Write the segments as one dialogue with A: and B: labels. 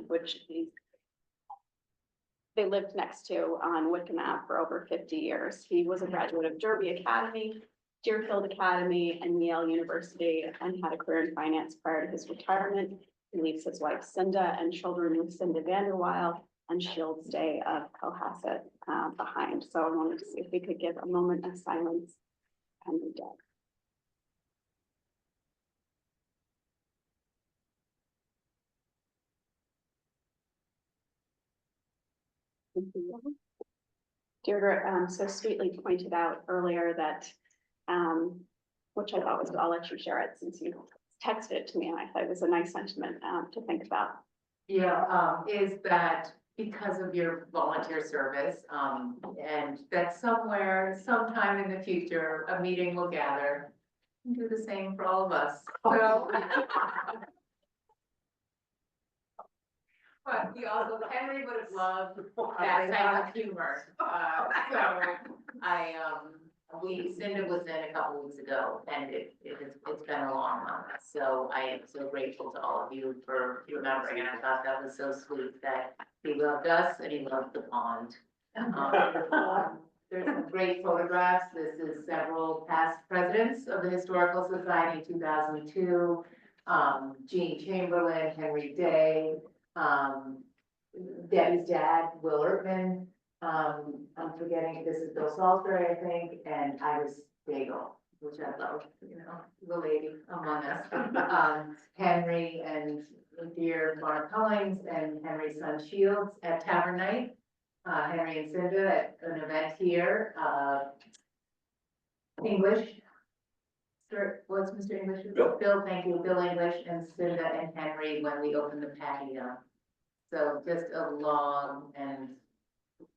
A: which they lived next to on Whitcomb Ave for over 50 years. He was a graduate of Derby Academy, Deerfield Academy, and Yale University, and had a career in finance prior to his retirement. He leaves his wife Cinda and children Lucinda Vanderweil and Shields Day of Cohasset behind. So I wanted to see if we could give a moment of silence and the dead. Deirdre so sweetly pointed out earlier that, which I thought was, I'll let you share it since you texted it to me, and I thought it was a nice sentiment to think about.
B: Yeah, is that because of your volunteer service, and that somewhere, sometime in the future, a meeting will gather and do the same for all of us. So. But we also, Henry would have loved that kind of humor. Cinda was in a couple weeks ago, and it's been a long month. So I am so grateful to all of you for remembering, and I thought that was so sweet that he loved us and he loved the pond. There's some great photographs. This is several past presidents of the Historical Society, 2002, Jean Chamberlain, Henry Day, Debbie's dad, Will Ertman, I'm forgetting, this is Bill Salisbury, I think, and Iris Daigle, which I love, you know, the lady among us. Henry and dear Barb Cullings and Henry's son Shields at Tavern Night. Henry and Cinda at an event here. English. What's Mr. English? Bill, thank you. Bill English and Cinda and Henry when we opened the patio. So just a long and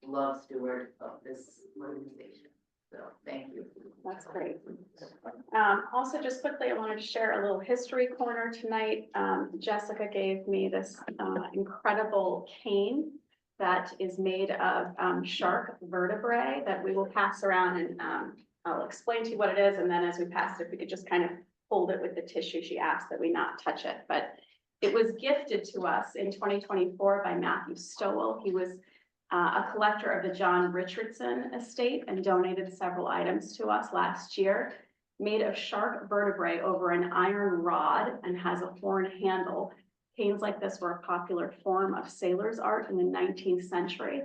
B: love steward of this organization. So thank you.
A: That's great. Also, just quickly, I wanted to share a little history corner tonight. Jessica gave me this incredible cane that is made of shark vertebrae that we will pass around, and I'll explain to you what it is. And then as we pass it, if we could just kind of hold it with the tissue, she asked that we not touch it. But it was gifted to us in 2024 by Matthew Stowell. He was a collector of the John Richardson estate and donated several items to us last year, made of shark vertebrae over an iron rod and has a horn handle. Canes like this were a popular form of sailor's art in the 19th century.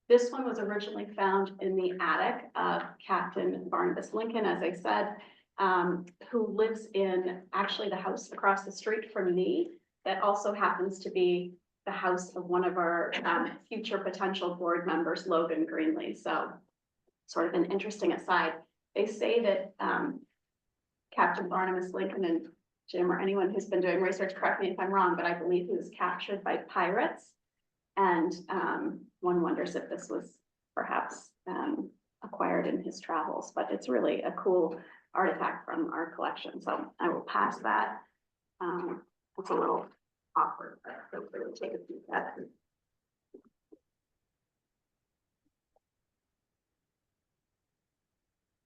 A: This one was originally found in the attic of Captain Barnabas Lincoln, as I said, who lives in actually the house across the street from me. That also happens to be the house of one of our future potential board members, Logan Greenlee. So sort of an interesting aside. They say that Captain Barnabas Lincoln, and Jim or anyone who's been doing research, correct me if I'm wrong, but I believe he was captured by pirates. And one wonders if this was perhaps acquired in his travels, but it's really a cool artifact from our collection. So I will pass that. It's a little awkward, but hopefully we'll take a peek at it.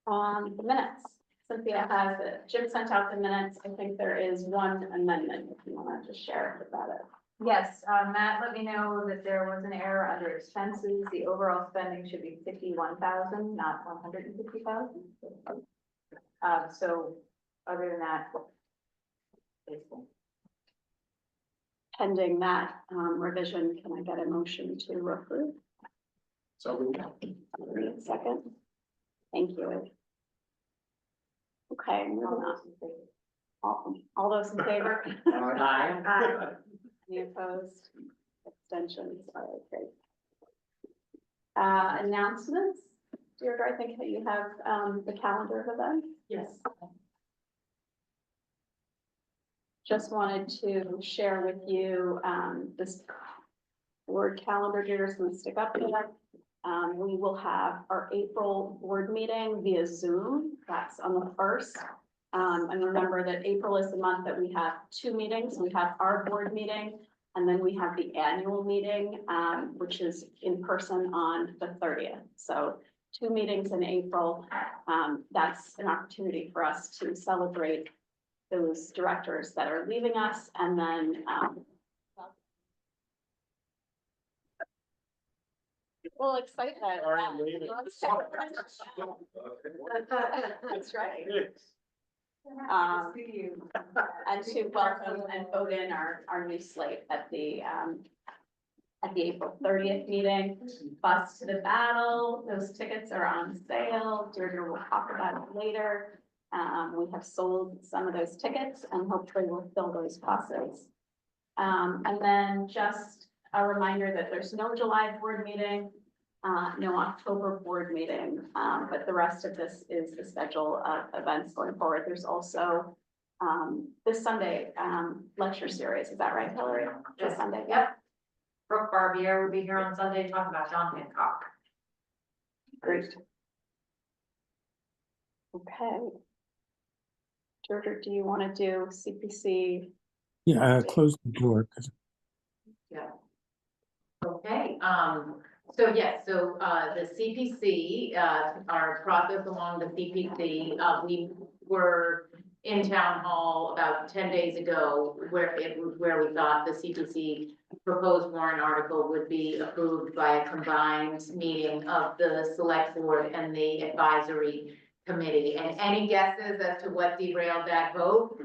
A: The minutes. Cynthia has it. Jim sent out the minutes. I think there is one amendment if you want to just share about it.
C: Yes, Matt let me know that there was an error under expenses. The overall spending should be 51,000, not 150,000. So other than that, basically.
A: Pending that revision, can I get a motion to approve?
D: So
A: Second. Thank you. Okay, moving on. All those in favor? Aye. Any opposed? Abstentions? All right, great. Announcements. Deirdre, I think that you have the calendar of events.
B: Yes.
A: Just wanted to share with you this board calendar. Deirdre's going to stick up here. We will have our April board meeting via Zoom. That's on the 1st. And remember that April is the month that we have two meetings. We have our board meeting, and then we have the annual meeting, which is in person on the 30th. So 2 meetings in April. That's an opportunity for us to celebrate those directors that are leaving us, and then Well, excitement.
D: All right, leave it.
A: That's right. Um, and to welcome and vote in our new slate at the April 30th meeting. Bus to the Battle, those tickets are on sale. Deirdre will talk about it later. We have sold some of those tickets and hopefully we'll fill those buses. And then just a reminder that there's no July board meeting, no October board meeting, but the rest of this is the schedule of events going forward. There's also this Sunday lecture series. Is that right, Hillary? This
B: Yes.
A: Sunday?
B: Yep. Brooke Barbier will be here on Sunday talking about John Hancock.
A: Great. Okay. Georgia, do you want to do CPC?
E: Yeah, close the door, 'cause
B: Yeah. Okay, so yes, so, the CPC, our process along the CPC, we were in town hall about 10 days ago, where we thought the CPC proposed warrant article would be approved by a combined meeting of the select board and the advisory committee. And any guesses as to what derailed that vote?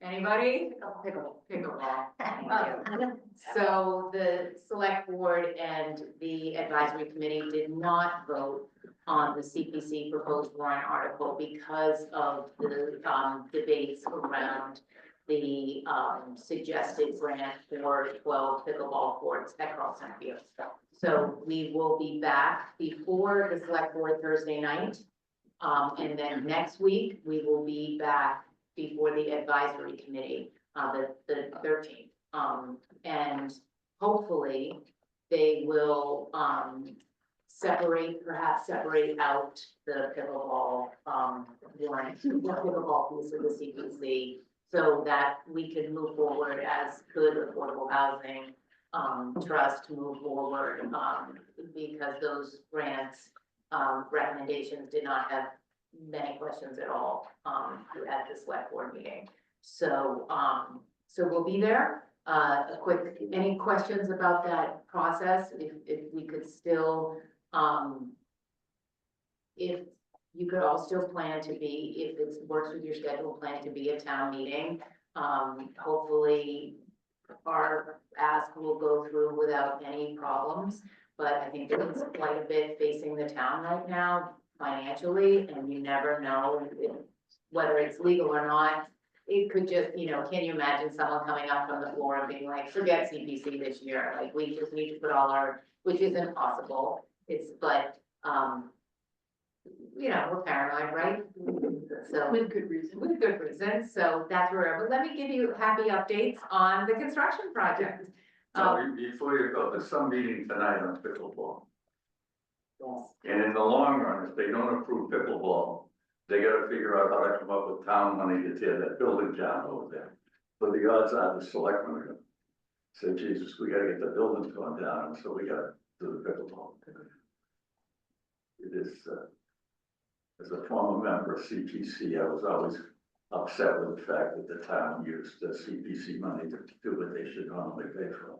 B: Anybody? Pickleball. Thank you. So the select board and the advisory committee did not vote on the CPC proposed warrant article because of the debates around the suggested grant for 12 pickleball courts at Carlson Field. So we will be back before the select board Thursday night. And then next week, we will be back before the advisory committee, the 13th. And hopefully they will, perhaps separate out the pickleball, warrant, the pickleball piece of the CPC, so that we can move forward as good affordable housing, trust move forward, because those grants, recommendations did not have many questions at all, at the select board meeting. So, so we'll be there. Any questions about that process? If we could still, if you could all still plan to be, if it works with your schedule, plan to be a town meeting. Hopefully our ask will go through without any problems, but I think there's quite a bit facing the town right now financially, and you never know whether it's legal or not. It could just, can you imagine someone coming up from the floor and being like, forget CPC this year, like, we just need to put all our, which isn't possible. But we're paranoid, right? So.
C: With good reason.
B: With good reason, so that's where, but let me give you happy updates on the construction project.
F: Before you go, there's some meeting tonight on pickleball.
B: Yes.
F: And in the long run, if they don't approve pickleball, they gotta figure out how to come up with town money to tear that building down over there. But the odds are the selectmen are gonna say, Jesus, we gotta get the buildings going down, and so we gotta do the pickleball. It is, as a former member of CPC, I was always upset with the fact that the town used the CPC money to do what they should normally pay for.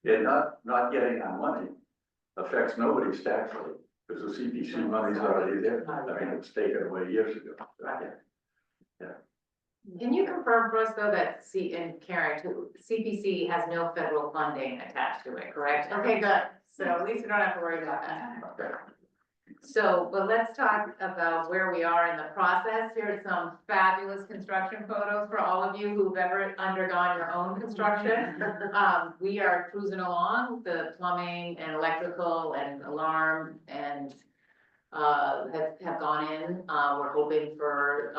F: And not getting our money affects nobody's tax rate, because the CPC money's already there. I mean, it was taken away years ago.
B: Can you confirm for us though that and Karen, CPC has no federal funding attached to it, correct? Okay, good. So at least we don't have to worry about that. So, but let's talk about where we are in the process. Here's some fabulous construction photos for all of you who've ever undergone your own construction. We are cruising along, the plumbing and electrical and alarm and have gone in. We're hoping for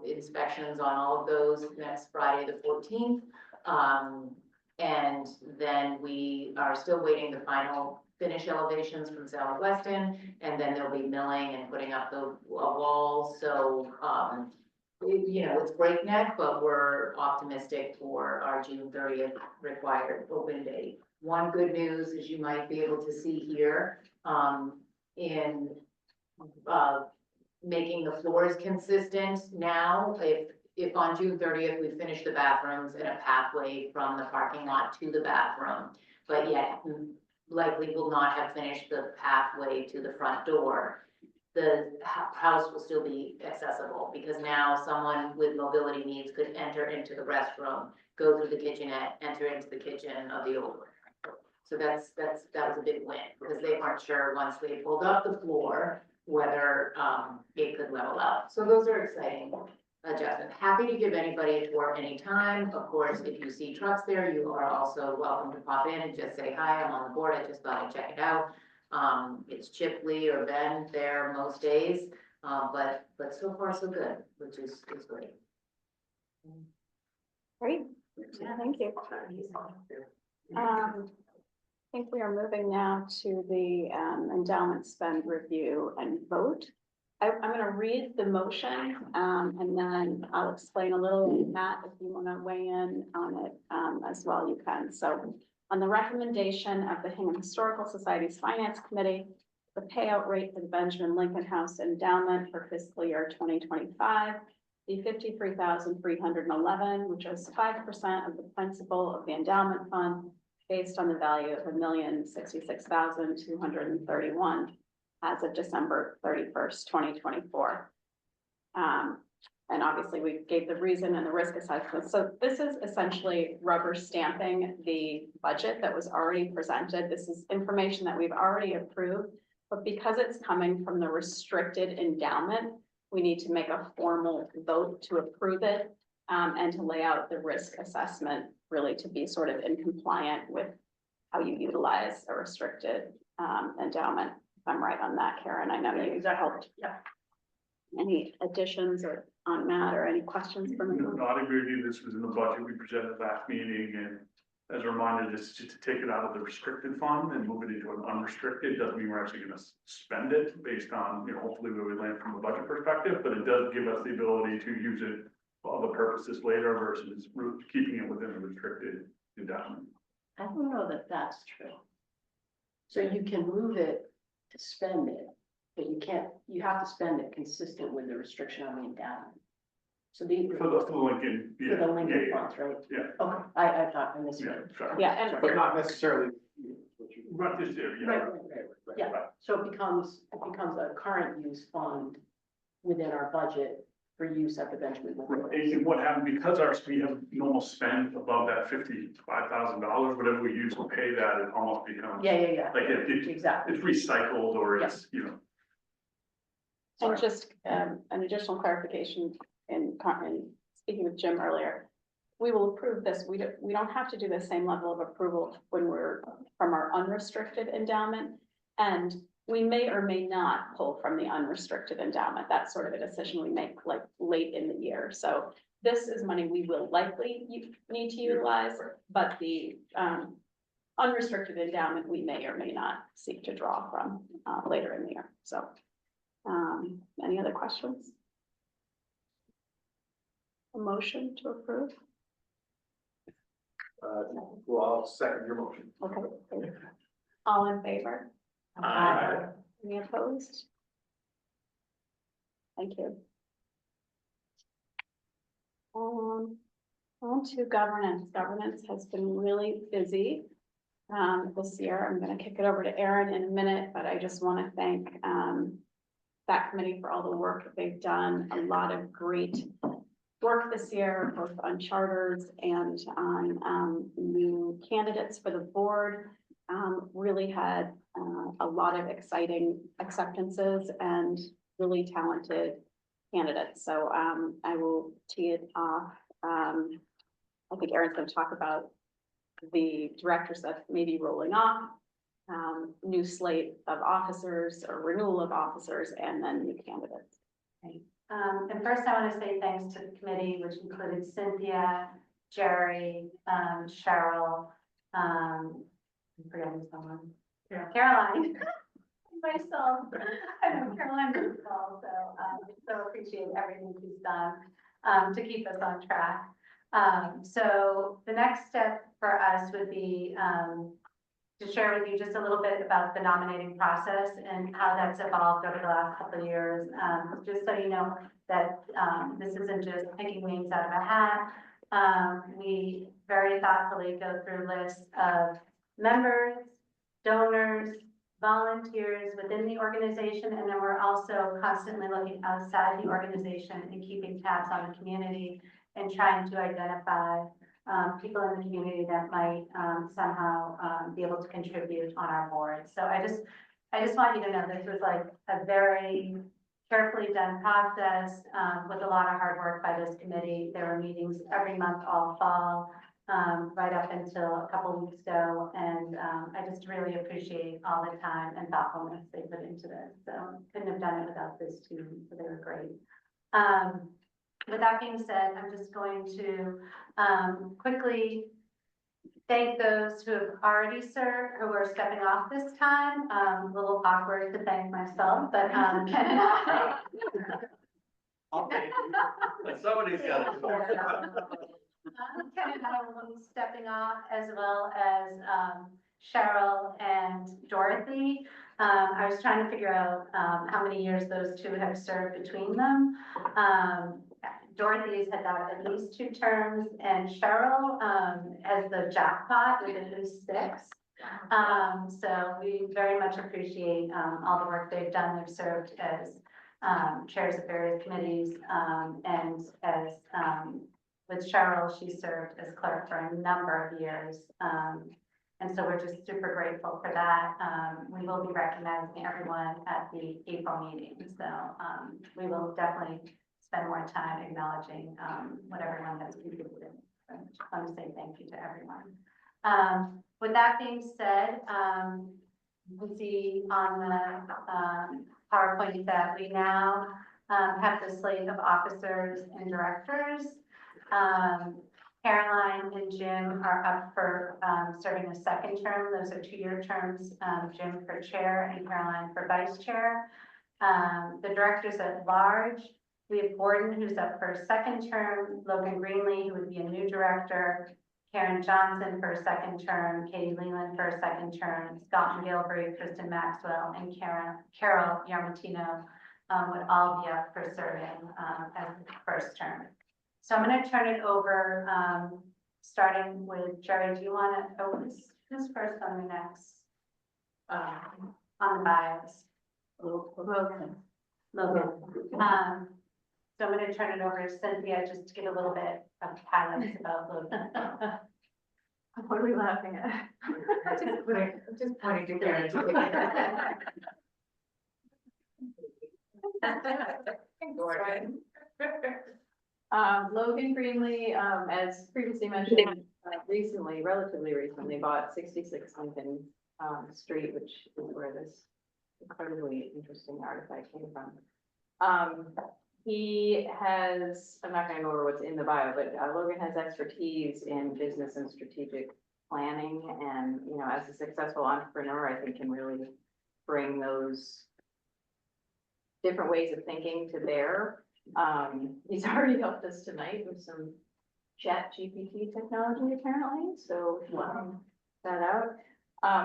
B: inspections on all of those next Friday, the 14th. And then we are still waiting the final finish elevations from South Weston, and then there'll be milling and putting up the wall. So, it's breakneck, but we're optimistic for our June 30th required open date. One good news, as you might be able to see here, in making the floors consistent now, if on June 30th, we finish the bathrooms and a pathway from the parking lot to the bathroom, but yet likely will not have finished the pathway to the front door, the house will still be accessible, because now someone with mobility needs could enter into the restroom, go through the kitchenette, enter into the kitchen of the old one. So that was a big win, because they weren't sure once they pulled up the floor, whether, it could level out. So those are exciting adjustments. Happy to give anybody a tour anytime. Of course, if you see trucks there, you are also welcome to pop in and just say, hi, I'm on the board, I just thought I'd check it out. It's Chip, Lee, or Ben there most days, but so far so good, which is great.
A: Great, yeah, thank you. I think we are moving now to the endowment spend review and vote. I'm gonna read the motion, and then I'll explain a little. Matt, if you wanna weigh in on it, as well, you can. So on the recommendation of the Hingham Historical Society's Finance Committee, the payout rate for the Benjamin Lincoln House Endowment for fiscal year 2025, the 53,311, which is 5% of the principal of the endowment fund, based on the value of $1,066,231 as of December 31st, 2024. And obviously we gave the reason and the risk assessment. So this is essentially rubber stamping the budget that was already presented. This is information that we've already approved, but because it's coming from the restricted endowment, we need to make a formal vote to approve it, and to lay out the risk assessment, really to be sort of in compliant with how you utilize a restricted endowment. If I'm right on that, Karen, I know you helped. Yeah. Any additions or on Matt, or any questions from you?
D: No, I agree with you. This was in the budget we presented last meeting, and as a reminder, this is just to take it out of the restricted fund and move it into an unrestricted. Doesn't mean we're actually gonna spend it based on, hopefully where we land from a budget perspective, but it does give us the ability to use it for other purposes later versus keeping it within the restricted endowment.
G: I don't know that that's true. So you can move it to spend it, but you have to spend it consistent with the restriction on the endowment. So the.
D: For the Lincoln,
G: For
D: yeah,
G: the Lincoln
D: yeah,
G: funds, right?
D: yeah,
G: Okay, I thought I
D: yeah,
G: misread.
D: sorry.
A: Yeah, and
H: But not necessarily.
D: Right this year, yeah.
G: Right, yeah,
D: Right.
G: so it becomes a current use fund within our budget for use at the Benjamin.
D: Right, and what happened, because we have normal spend above that $55,000, whatever we use to pay that, it almost becomes.
G: Yeah.
D: Like
G: Exactly.
D: it's recycled, or it's,
A: And just an additional clarification in speaking with Jim earlier, we will approve this. We don't have to do the same level of approval when we're from our unrestricted endowment. And we may or may not pull from the unrestricted endowment. That's sort of a decision we make like late in the year. So this is money we will likely need to utilize, but the unrestricted endowment, we may or may not seek to draw from later in the year. So any other questions? A motion to approve?
H: Well, I'll second your motion.
A: Okay. All in favor?
D: Aye.
A: Any opposed? Thank you. On to governance. Governance has been really busy this year. I'm going to kick it over to Erin in a minute, but I just want to thank that committee for all the work that they've done. A lot of great work this year, both on charters and on new candidates for the board. Really had a lot of exciting acceptances and really talented candidates. So I will tee it off. I think Erin's going to talk about the directors that may be rolling off, new slate of officers or renewal of officers, and then new candidates.
I: And first I want to say thanks to the committee, which included Cynthia, Jerry, Cheryl, I'm forgetting someone, Caroline, myself. I know Caroline as well, so appreciate everything she's done to keep us on track. So the next step for us would be to share with you just a little bit about the nominating process and how that's evolved over the last couple of years. Just so you know that this isn't just picking names out of a hat. We very thoughtfully go through lists of members, donors, volunteers within the organization, and then we're also constantly looking outside the organization and keeping tabs on the community and trying to identify people in the community that might somehow be able to contribute on our board. So I just want you to know this was like a very carefully done process with a lot of hard work by this committee. There were meetings every month all fall, right up until a couple weeks ago. And I just really appreciate all the time and thoughtfulness they put into this. So couldn't have done it without this team, so they were great. With that being said, I'm just going to quickly thank those who have already served, who are stepping off this time. A little awkward to thank myself, but
F: I'll take it. But somebody's got to.
I: Ken and I will be stepping off, as well as Cheryl and Dorothy. I was trying to figure out how many years those two have served between them. Dorothy's had at least 2 terms, and Cheryl has the jackpot with at least 6. So we very much appreciate all the work they've done. They've served as chairs of various committees, and as with Cheryl, she served as clerk for a number of years. And so we're just super grateful for that. We will be recognizing everyone at the April meeting. So we will definitely spend more time acknowledging what everyone has contributed. So I just want to say thank you to everyone. With that being said, you can see on the PowerPoint that we now have the slate of officers and directors. Caroline and Jim are up for serving a 2nd term. Those are 2-year terms, Jim for chair and Caroline for vice chair. The directors at large, we have Gordon, who's up for a 2nd term, Logan Greenlee, who would be a new director, Karen Johnson for a 2nd term, Katie Leland for a 2nd term, Scott McGilvery, Kristen Maxwell, and Carol Yarmatino would all be up for serving as the 1st term. So I'm going to turn it over, starting with Jerry. Do you want to, who's first on the next, on the bios? Logan. So I'm going to turn it over to Cynthia just to give a little bit of highlights about Logan.
C: What are we laughing at?
B: Just pointing to Karen.
C: Logan Greenlee, as previously mentioned, relatively recently, bought 66 Lincoln Street, which is where this incredibly interesting artifact came from. He has, I'm not gonna go over what's in the bio, but Logan has expertise in business and strategic planning, and, you know, as a successful entrepreneur, I think can really bring those different ways of thinking to bear. He's already helped us tonight with some chat GPT technology apparently, so that out.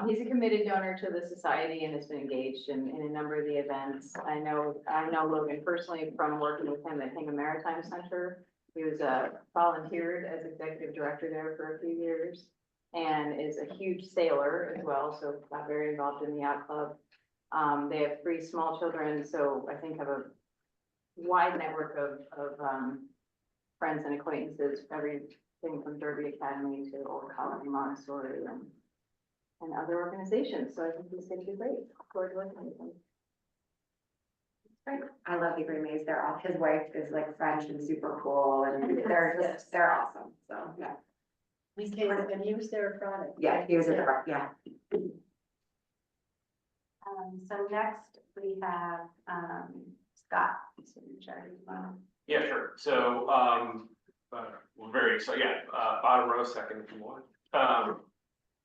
C: He's a committed donor to the society and has been engaged in a number of the events. I know Logan personally from working with him at Hingham Maritime Center. He was volunteered as executive director there for a few years and is a huge sailor as well, so got very involved in the yacht club. They have 3 small children, so I think have a wide network of friends and acquaintances, everything from Derby Academy to Old Colony Montessori and other organizations. So I think he's going to be great. Look forward to working with him.
J: Great. I love the Greenleys. His wife is like French and super cool, and they're awesome. So yeah.
G: And he was there Friday.
J: Yeah, he was there. Yeah.
I: So next we have Scott.
K: Yeah, sure. So we're very excited. Yeah, bottom row, second if you want.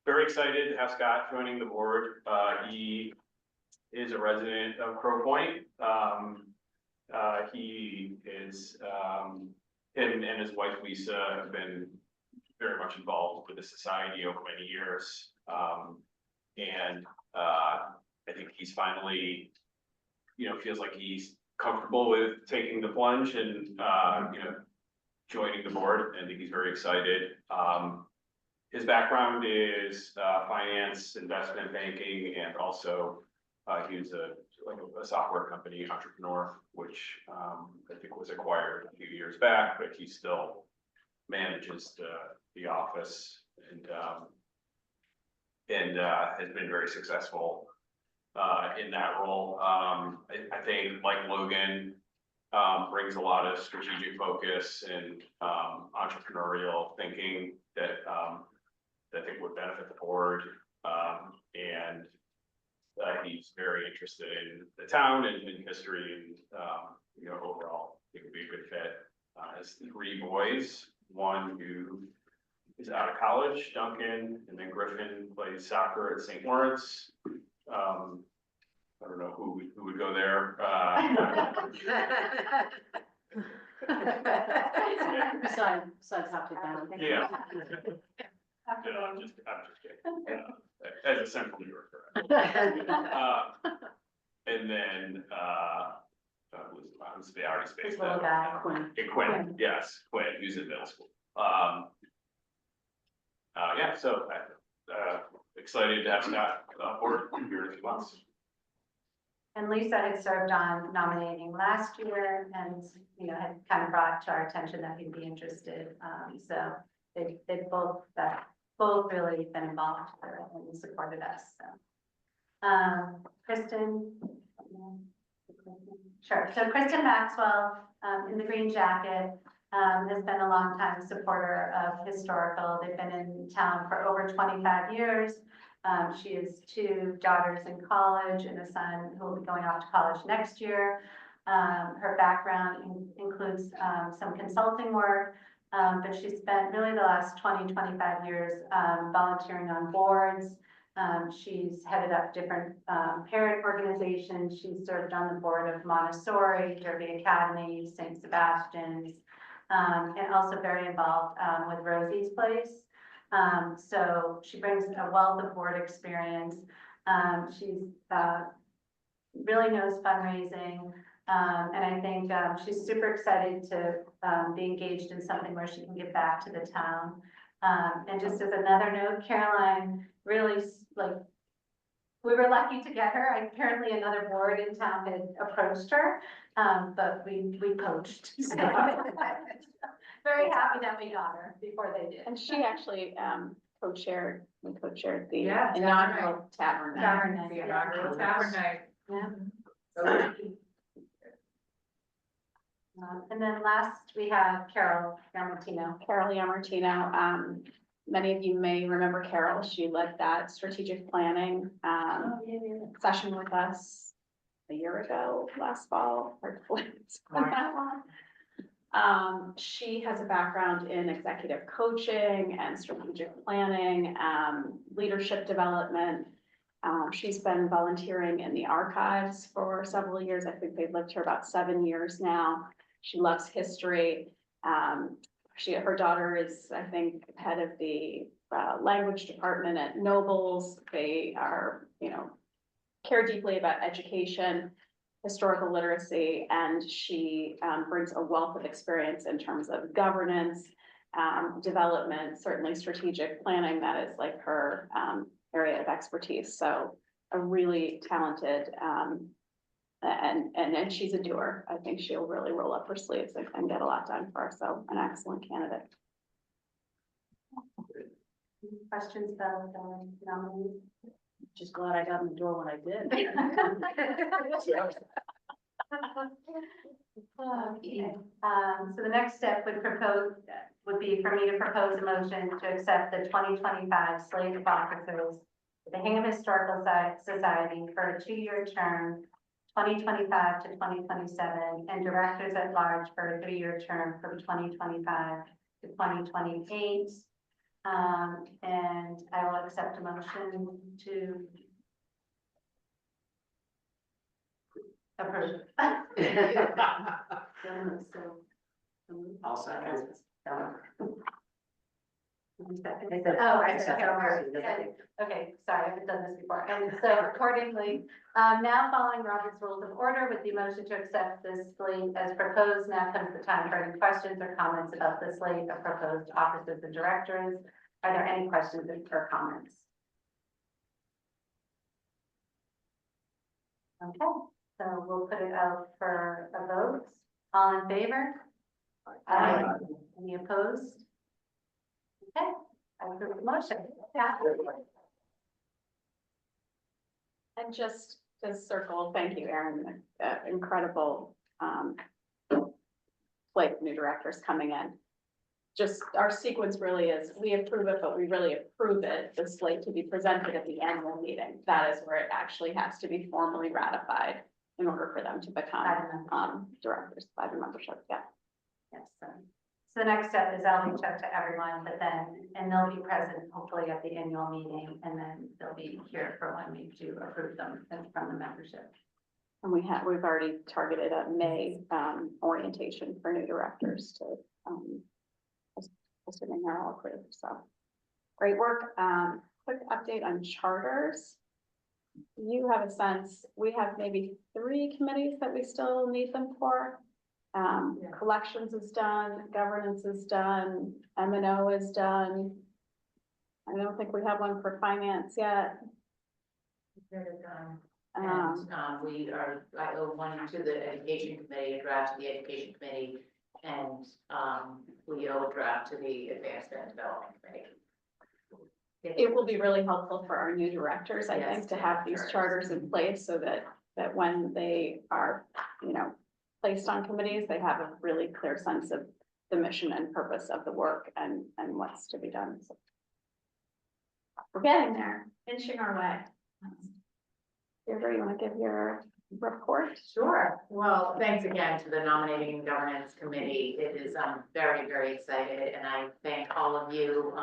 K: Very excited to have Scott joining the board. He is a resident of Crow Point. He is him and his wife Lisa have been very much involved with the society over many years. And I think he's finally, feels like he's comfortable with taking the plunge and, joining the board. I think he's very excited. his background is, finance, investment banking, and also, he was a software company entrepreneur, which, I think was acquired a few years back, but he still manages the office and has been very successful in that role. I think like Logan, brings a lot of strategic focus and entrepreneurial thinking that I think would benefit the board. And he's very interested in the town and in history and, overall, it would be a good fit. Has 3 boys, one who is out of college, Duncan, and then Griffin plays soccer at St. Lawrence. I don't know who would go there.
G: Besides Happy Town.
K: Yeah. I'm just kidding. As a central New Yorker. And then, who's the already spaced
I: This little
K: out.
I: guy.
K: Quinn, yes, Quinn, who's in middle school. Yeah, so, excited to have Scott on board here in a few months.
I: And Lisa had served on nominating last year and, had kind of brought to our attention that he'd be interested. So they both really been involved and supported us, so. Kristen? Sure, so Kristen Maxwell, in the green jacket, has been a longtime supporter of historical. They've been in town for over 25 years. She has 2 daughters in college and a son who will be going off to college next year. Her background includes some consulting work, but she spent really the last 25 years volunteering on boards. She's headed up different parent organizations. She's served on the board of Montessori, Derby Academy, St. Sebastian's, and also very involved with Rosie's Place. So she brings a wealth of board experience. She's really knows fundraising. And I think she's super excited to be engaged in something where she can give back to the town. And just as another note, Caroline really, we were lucky to get her. Apparently another board in town had approached her, but we poached. So very happy that we got her before they did.
A: And she actually co-chaired the
B: Yeah,
A: inaugural tavern night.
I: Tavern night,
B: The
I: yeah.
B: inaugural tavern night.
I: Yeah. And then last, we have Carol Martino.
A: Carol Yamartino. Many of you may remember Carol. She led that strategic planning session with us a year ago, last fall. Hopefully it's been that long. She has a background in executive coaching and strategic planning, leadership development. She's been volunteering in the archives for several years. I think they've lived here about 7 years now. She loves history. Her daughter is, I think, head of the language department at Nobles. They are, care deeply about education, historical literacy, and she brings a wealth of experience in terms of governance, development, certainly strategic planning. That is like her area of expertise. So a really talented and she's a doer. I think she'll really roll up her sleeves and get a lot done for us. So an excellent candidate.
I: Questions about the nominees?
G: Just glad I got in the door when I did.
I: Okay, so the next step would be for me to propose a motion to accept the 2025 slate of officers of the Hingham Historical Society for a 2-year term, 2025 to 2027, and directors at large for a 3-year term from 2025 to 2028. And I will accept a motion to approve.
H: I'll second.
I: I said Carol. Okay, sorry, I haven't done this before. And so accordingly, now following Robert's Rules of Order with the motion to accept this slate as proposed, now comes the time for any questions or comments about the slate of proposed officers and directors. Are there any questions or comments? Okay, so we'll put it out for a vote. All in favor? Aye. Any opposed? Okay, I approve the motion. Yeah.
A: And just to circle, thank you, Erin, incredible, slate of new directors coming in. Just our sequence really is, we approve it, but we really approve it, the slate to be presented at the annual meeting. That is where it actually has to be formally ratified in order for them to become, directors by the membership, yeah.
I: Yes, so the next step is I'll reach out to everyone, but then, and they'll be present hopefully at the annual meeting, and then they'll be here for when we do approve them from the membership.
A: And we've already targeted a May, orientation for new directors to, assuming they're all approved, so. Great work. Quick update on charters. You have a sense, we have maybe 3 committees that we still need them for. Collections is done, governance is done, M&O is done. I don't think we have one for finance yet.
B: And, I owe one to the education committee, a draft to the education committee, and, we owe a draft to the advanced and development committee.
A: It will be really helpful for our new directors, I
B: Yes,
A: think, to have these charters in place so that when they are, placed on committees, they have a really clear sense of the mission and purpose of the work and what's to be done. So we're getting there, inching our way. Deirdre, you want to give your report?
B: Sure. Well, thanks again to the nominating and governance committee. It is, I'm very, very excited, and I thank all of you,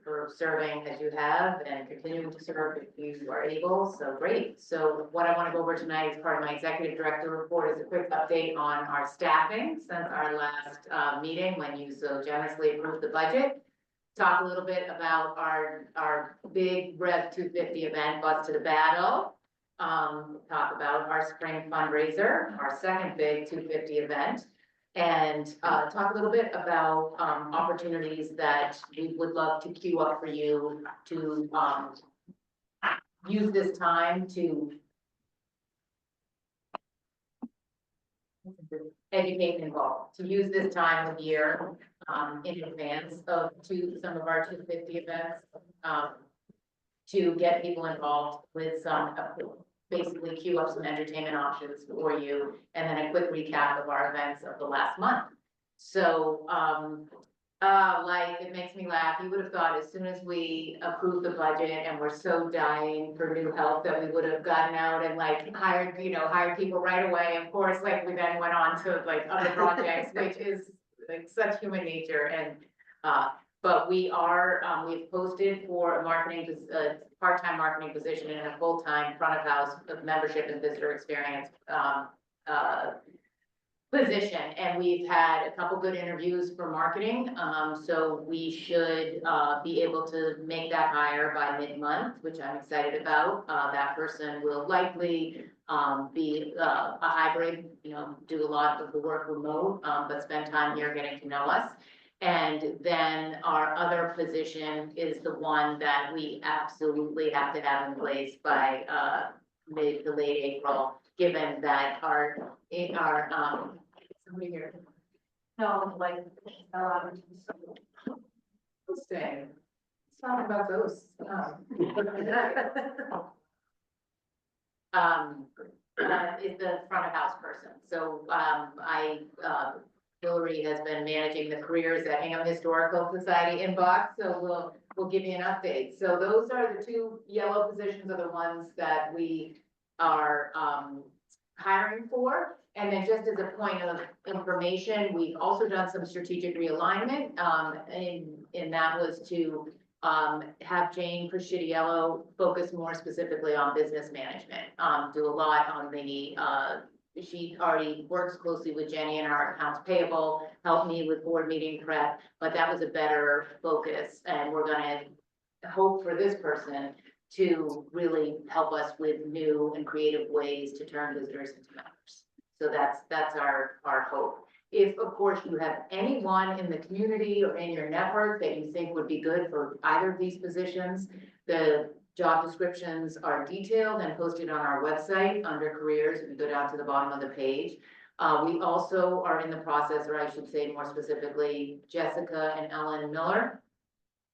B: for serving as you have and continuing to serve if you are able. So great. So what I want to go over tonight as part of my executive director report is a quick update on our staffing since our last meeting when you so generously approved the budget. Talk a little bit about our big Rev 250 event, Bus to the Battle. Talk about our spring fundraiser, our second big 250 event. And talk a little bit about opportunities that we would love to queue up for you to use this time to educate and involve, to use this time of year in advance of some of our 250 events to get people involved with some basically queue up some entertainment options for you, and then a quick recap of our events of the last month. So, it makes me laugh. You would have thought as soon as we approved the budget and we're so dying for new help that we would have gotten out and hired people right away. Of course, we then went on to other projects, which is such human nature. And, but we are, we've posted for a part-time marketing position and a full-time front of house membership and visitor experience position. And we've had a couple good interviews for marketing. So we should be able to make that hire by mid-month, which I'm excited about. That person will likely be a hybrid, do a lot of the work remote, but spend time here getting to know us. And then our other position is the one that we absolutely have to have in place by mid to late April, given that our somebody here. No, stay. Let's talk about those. Is the front of house person. So Hillary has been managing the careers at Hingham Historical Society inbox, so we'll give you an update. So those are the 2 yellow positions are the ones that we are hiring for. And then just as a point of information, we've also done some strategic realignment, and that was to have Jane Priscidiello focus more specifically on business management, do a lot on the she already works closely with Jenny in our accounts payable, helped me with board meeting prep, but that was a better focus. And we're gonna hope for this person to really help us with new and creative ways to turn visitors into members. So that's our hope. If, of course, you have anyone in the community or in your network that you think would be good for either of these positions, the job descriptions are detailed and posted on our website under careers. If you go down to the bottom of the page. We also are in the process, or I should say more specifically, Jessica and Ellen Miller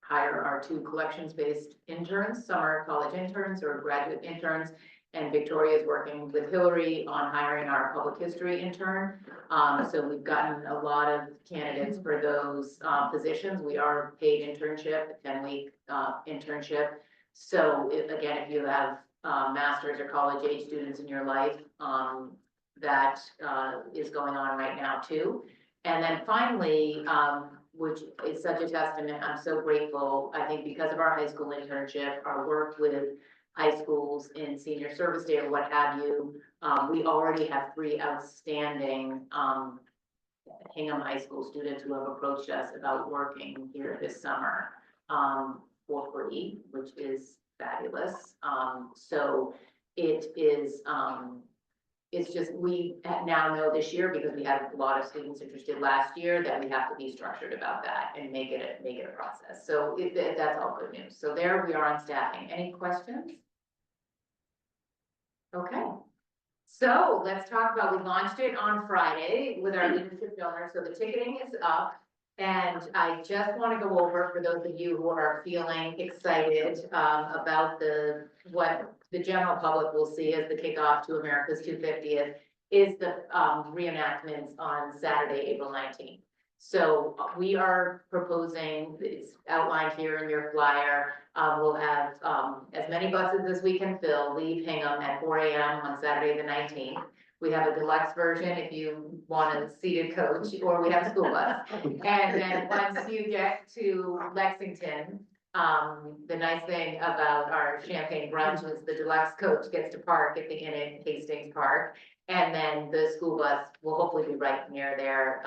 B: hire our 2 collections-based interns, summer college interns or graduate interns. And Victoria is working with Hillary on hiring our public history intern. So we've gotten a lot of candidates for those positions. We are paid internship, a 10-week internship. So again, if you have master's or college age students in your life, that is going on right now too. And then finally, which is such a testament, I'm so grateful, I think because of our high school internship, our work with high schools in senior service day or what have you, we already have 3 outstanding Hingham High School students who have approached us about working here this summer for free, which is fabulous. So it is, it's just, we now know this year, because we had a lot of students interested last year, that we have to be structured about that and make it a process. So that's all good news. So there we are on staffing. Any questions? Okay. So let's talk about, we launched it on Friday with our leadership donor. So the ticketing is up. And I just want to go over, for those of you who are feeling excited about what the general public will see as the kickoff to America's 250th, is the reenactments on Saturday, April 19th. So we are proposing, it's outlined here in your flyer, we'll have as many buses as we can fill leave Hingham at 4 a.m. on Saturday the 19th. We have a deluxe version if you want a seated coach, or we have a school bus. And then once you get to Lexington, the nice thing about our champagne brunch is the deluxe coach gets to park at the Inn at Hastings Park. And then the school bus will hopefully be right near there.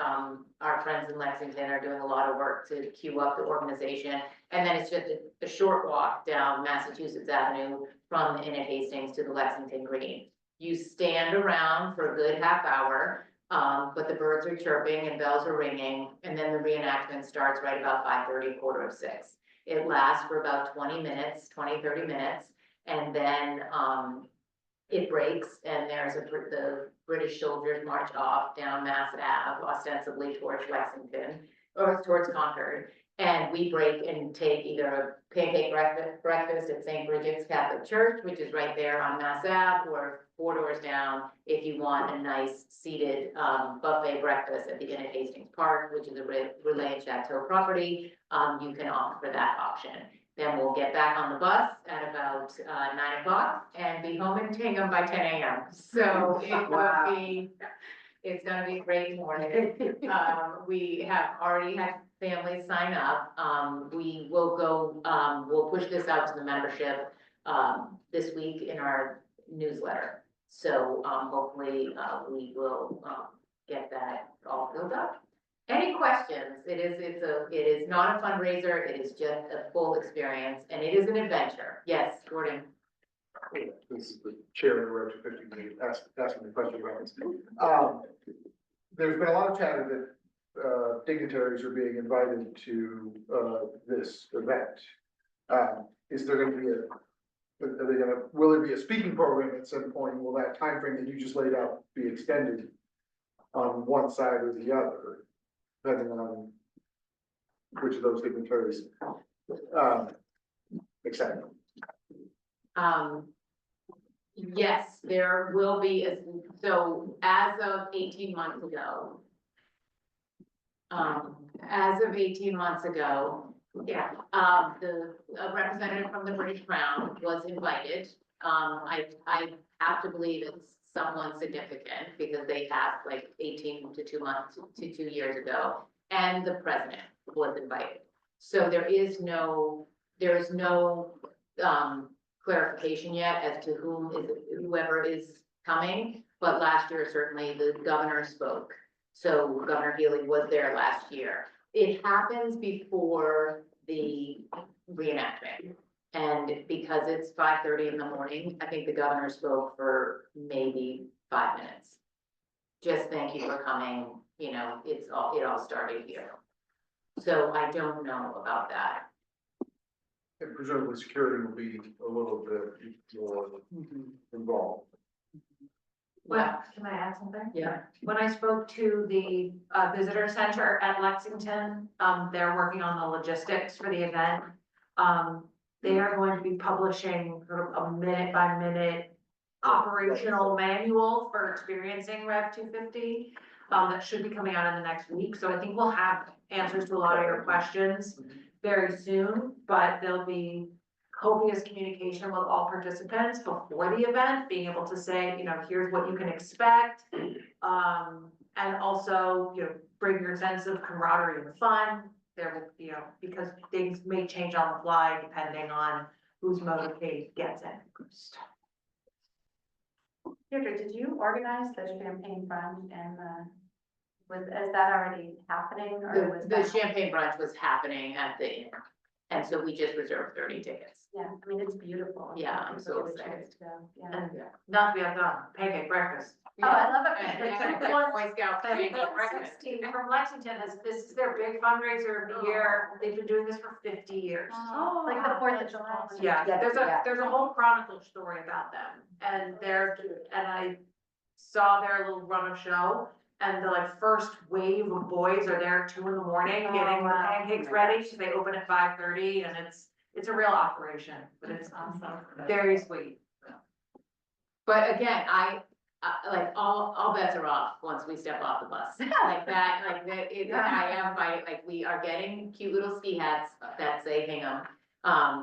B: Our friends in Lexington are doing a lot of work to queue up the organization. And then it's just a short walk down Massachusetts Avenue from the Inn at Hastings to the Lexington Green. You stand around for a good half hour, but the birds are chirping and bells are ringing. And then the reenactment starts right about 5:30, 5:45. It lasts for about 20 minutes, 20, 30 minutes. And then it breaks, and the British soldiers march off down Mass Ave, ostensibly towards Lexington, or towards Concord. And we break and take either a pancake breakfast at St. Bridget's Catholic Church, which is right there on Mass Ave, or 4 doors down, if you want a nice seated buffet breakfast at the Inn at Hastings Park, which is a Relais and Chateau property, you can opt for that option. Then we'll get back on the bus at about 9 o'clock and be home in Hingham by 10 a.m. So it will be, it's gonna be a great morning. We have already had families sign up. We will go, we'll push this out to the membership this week in our newsletter. So hopefully we will get that all filled up. Any questions? It is not a fundraiser. It is just a full experience, and it is an adventure. Yes, Gordon.
L: This is the chair of the Road to 50 committee asking the question about this. There's been a lot of chatter that dignitaries are being invited to this event. Is there going to be will there be a speaking program at some point? Will that time frame that you just laid out be extended on one side or the other, depending on which of those dignitaries accept?
B: Yes, there will be, so as of 18 months ago, yeah, the representative from the British Crown was invited. I have to believe it's someone significant, because they passed like 18 to 2 years ago, and the president was invited. So there is no clarification yet as to whoever is coming, but last year certainly the governor spoke. So Governor Healy was there last year. It happens before the reenactment. And because it's 5:30 in the morning, I think the governor spoke for maybe 5 minutes. Just thank you for coming. you know, it all started here. So I don't know about that.
L: And presumably security will be a little bit more involved.
B: Well,
I: Can I add something?
B: yeah,
I: When I spoke to the visitor center at Lexington, they're working on the logistics for the event. They are going to be publishing sort of a minute by minute operational manual for experiencing Rev 250. That should be coming out in the next week, so I think we'll have answers to a lot of your questions very soon, but there'll be copious communication with all participants before the event, being able to say, you know, here's what you can expect. And also, you know, bring your sense of camaraderie and fun. There will, you know, because things may change on the fly depending on whose motorcade gets in first. Deirdre, did you organize the champagne brunch and is that already happening or was
B: the
I: that?
B: champagne brunch was happening at the inn, and so we just reserved 30 tickets.
I: Yeah, I mean, it's beautiful.
B: Yeah, I'm so
I: People get a
B: excited.
I: chance to go, yeah.
B: And
A: Not to be outdone, pancake breakfast.
I: Oh, I love
B: And
I: it.
B: Boy Scout pancake breakfast.
A: From Lexington this is their big fundraiser of the year. They've been doing this for 50 years.
I: Oh, like the 4th of July.
A: Yeah, there's a whole chronicle story about them, and I saw their little run of show, and the like first wave of boys are there at 2 in the morning getting the pancakes ready, so they open at 5:30, and it's a real operation, but it's
I: Awesome.
A: very sweet.
B: But again, like, all bets are off once we step off the bus, like that, I am fighting, like, we are getting cute little ski hats that say Hingham.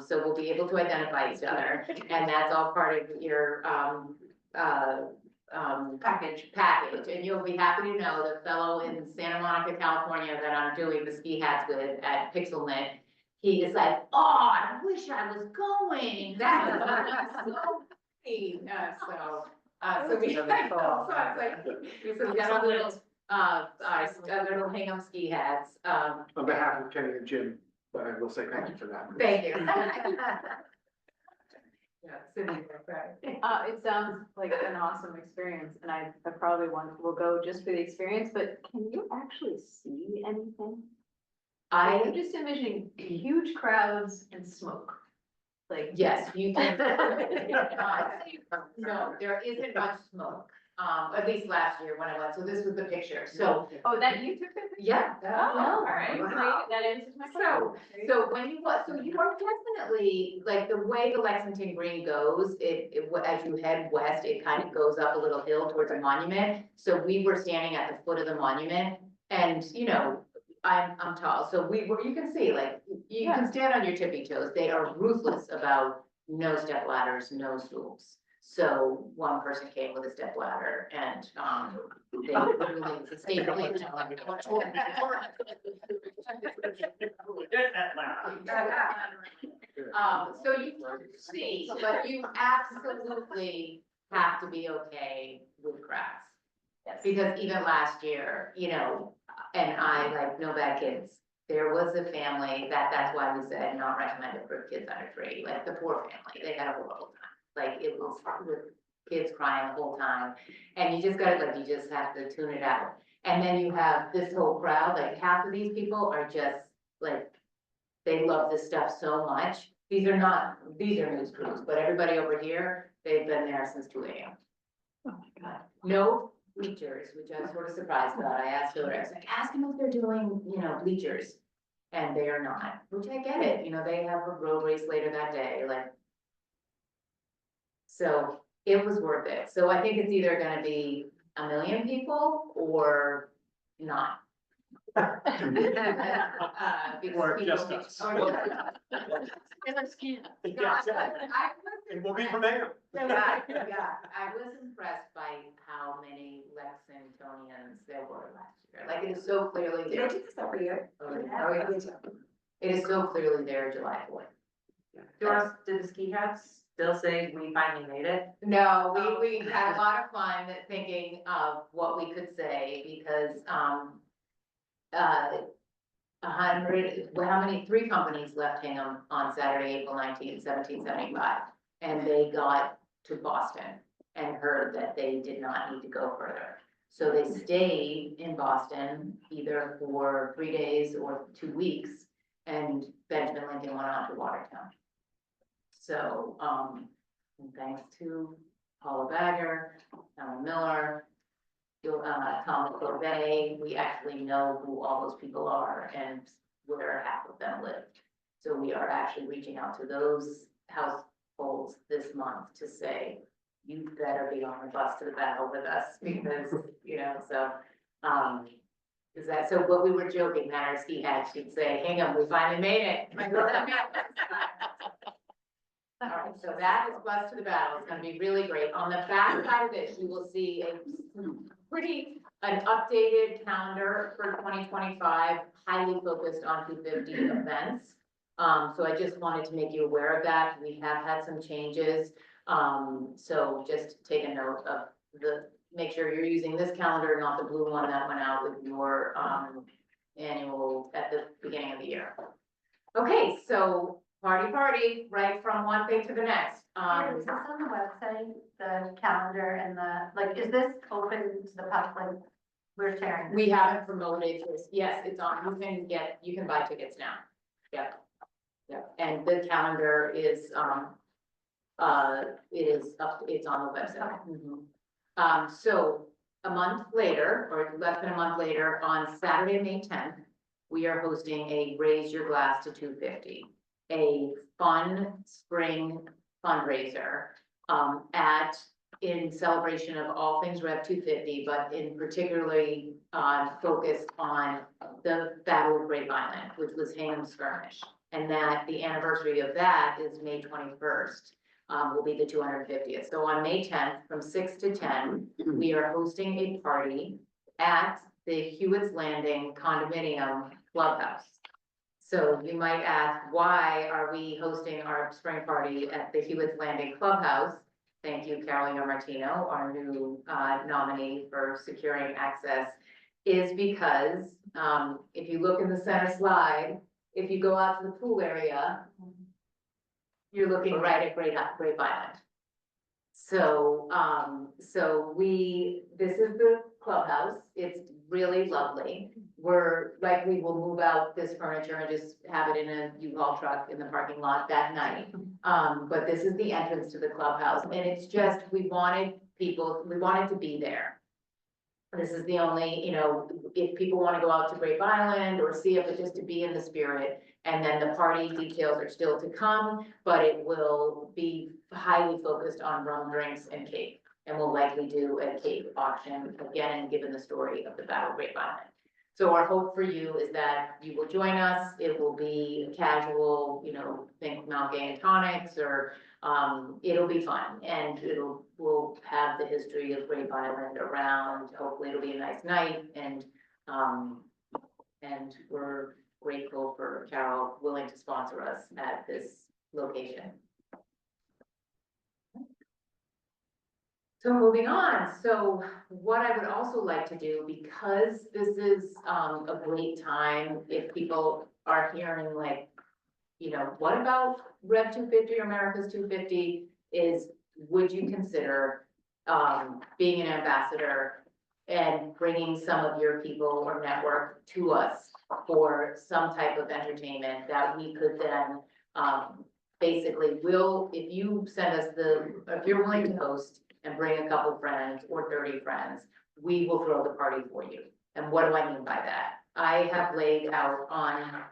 B: So we'll be able to identify each other, and that's all part of your, package, and you'll be happy to know the fellow in Santa Monica, California, that I'm doing the ski hats with at Pixelnet. He is like, oh, I wish I was going, that was so great, so we, so it's like, we got a little Hingham ski hats,
L: On behalf of Kenny and Jim, I will say thank you for that.
B: thank you. Yeah, Cindy, right.
C: It sounds like an awesome experience, and I probably will go just for the experience, but can you actually see anything? I'm just envisioning huge crowds and smoke, like.
B: Yes, you can. No, there isn't much smoke, at least last year when I went, so this was the picture, so,
C: Oh, that you took it?
B: yeah.
C: Oh, all right,
B: Wow.
C: that answers my
B: So,
C: question.
B: so when you, so you are definitely, like, the way the Lexington Green goes, as you head west, it kind of goes up a little hill towards a monument. So we were standing at the foot of the monument, and, you know, I'm tall, so you can see, like, you can stand on your tippy toes. They are ruthless about no step ladders, no stools. So one person came with a step ladder, and, they literally stayed. So you can see, but you absolutely have to be okay with crowds.
C: Yes.
B: Because even last year, you know, and I, like, no bad kids, there was a family that's why we said not recommended for kids under 3, like the poor family, they had a horrible time. Like, it was with kids crying the whole time, and you just have to tune it out. And then you have this whole crowd, like half of these people are just like, they love this stuff so much. These are news crews, but everybody over here, they've been there since 2 a.m.
C: Oh my God.
B: No bleachers, which I was sort of surprised about. I asked Hillary, I was like, ask them if they're doing, you know, bleachers. And they are not, which I get it, you know, they have a road race later that day, like. So it was worth it. So I think it's either gonna be 1 million people or not.
D: Or just us.
B: And
D: we'll be from Hingham.
B: Yeah, I was impressed by how many Lexingtonians there were last year. Like, it is so clearly there.
J: do this every year.
B: It is so clearly there July 4th.
A: Did the ski hats still say we finally made it?
B: No, we had a lot of fun thinking of what we could say because, 3 companies left Hingham on Saturday, April 19th, 1775. And they got to Boston and heard that they did not need to go further. So they stayed in Boston either for 3 days or 2 weeks, and Benjamin Lincoln went on to Watertown. So, and thanks to Paula Bagger, Ellen Miller, Thomas Corbet, we actually know who all those people are and where half of them live. So we are actually reaching out to those households this month to say, you better be on the bus to the battle with us, because, you know, so, is that, so what we were joking, Matters, he had, she'd say, Hingham, we finally made it. I'm like, "Well, that means-" All right, so that is bus to the battle, it's gonna be really great. On the back side of this, you will see an updated calendar for 2025, highly focused on 250 events. So I just wanted to make you aware of that. We have had some changes. So just take a note of make sure you're using this calendar, not the blue one that went out with your, annual at the beginning of the year. Okay, so party, right from one thing to the next.
I: Is this on the website, the calendar and like, is this open to the public? We're sharing.
B: We haven't promoted this. Yes, it's on. You can buy tickets now. Yep. Yep. And the calendar is, it's on the website. Mhm. So a month later, or less than a month later, on Saturday, May 10th, we are hosting a Raise Your Glass to 250, a fun spring fundraiser, in celebration of all things Rev 250, but in particularly, focused on the Battle of Grape Island, which was Hingham skirmish. And that the anniversary of that is May 21st, will be the 250th. So on May 10th, from 6 to 10, we are hosting a party at the Hewitt's Landing Condominium Clubhouse. So you might ask, why are we hosting our spring party at the Hewitt's Landing Clubhouse? Thank you, Carolina Martino, our new nominee for securing access, is because if you look in the center slide, if you go out to the pool area, you're looking right at Grape Island. So, this is the clubhouse. It's really lovely. We're likely will move out this furniture and just have it in a U-Haul truck in the parking lot that night. But this is the entrance to the clubhouse, and it's just, we wanted to be there. This is the only, you know, if people want to go out to Grape Island or see it, but just to be in the spirit. And then the party details are still to come, but it will be highly focused on rum, drinks, and cake. And we'll likely do a cake auction again, given the story of the Battle of Grape Island. So our hope for you is that you will join us. It will be casual, you know, think Mount Gay and tonics, or it'll be fun, and we'll have the history of Grape Island around. Hopefully it'll be a nice night, and we're grateful for Carol willing to sponsor us at this location. So moving on, so what I would also like to do, because this is a great time, if people are hearing like, you know, what about Rev 250 or America's 250, is would you consider being an ambassador and bringing some of your people or network to us for some type of entertainment that we could then basically if you send us if you're willing to host and bring a couple friends or 30 friends, we will throw the party for you. And what do I mean by that? I have laid out on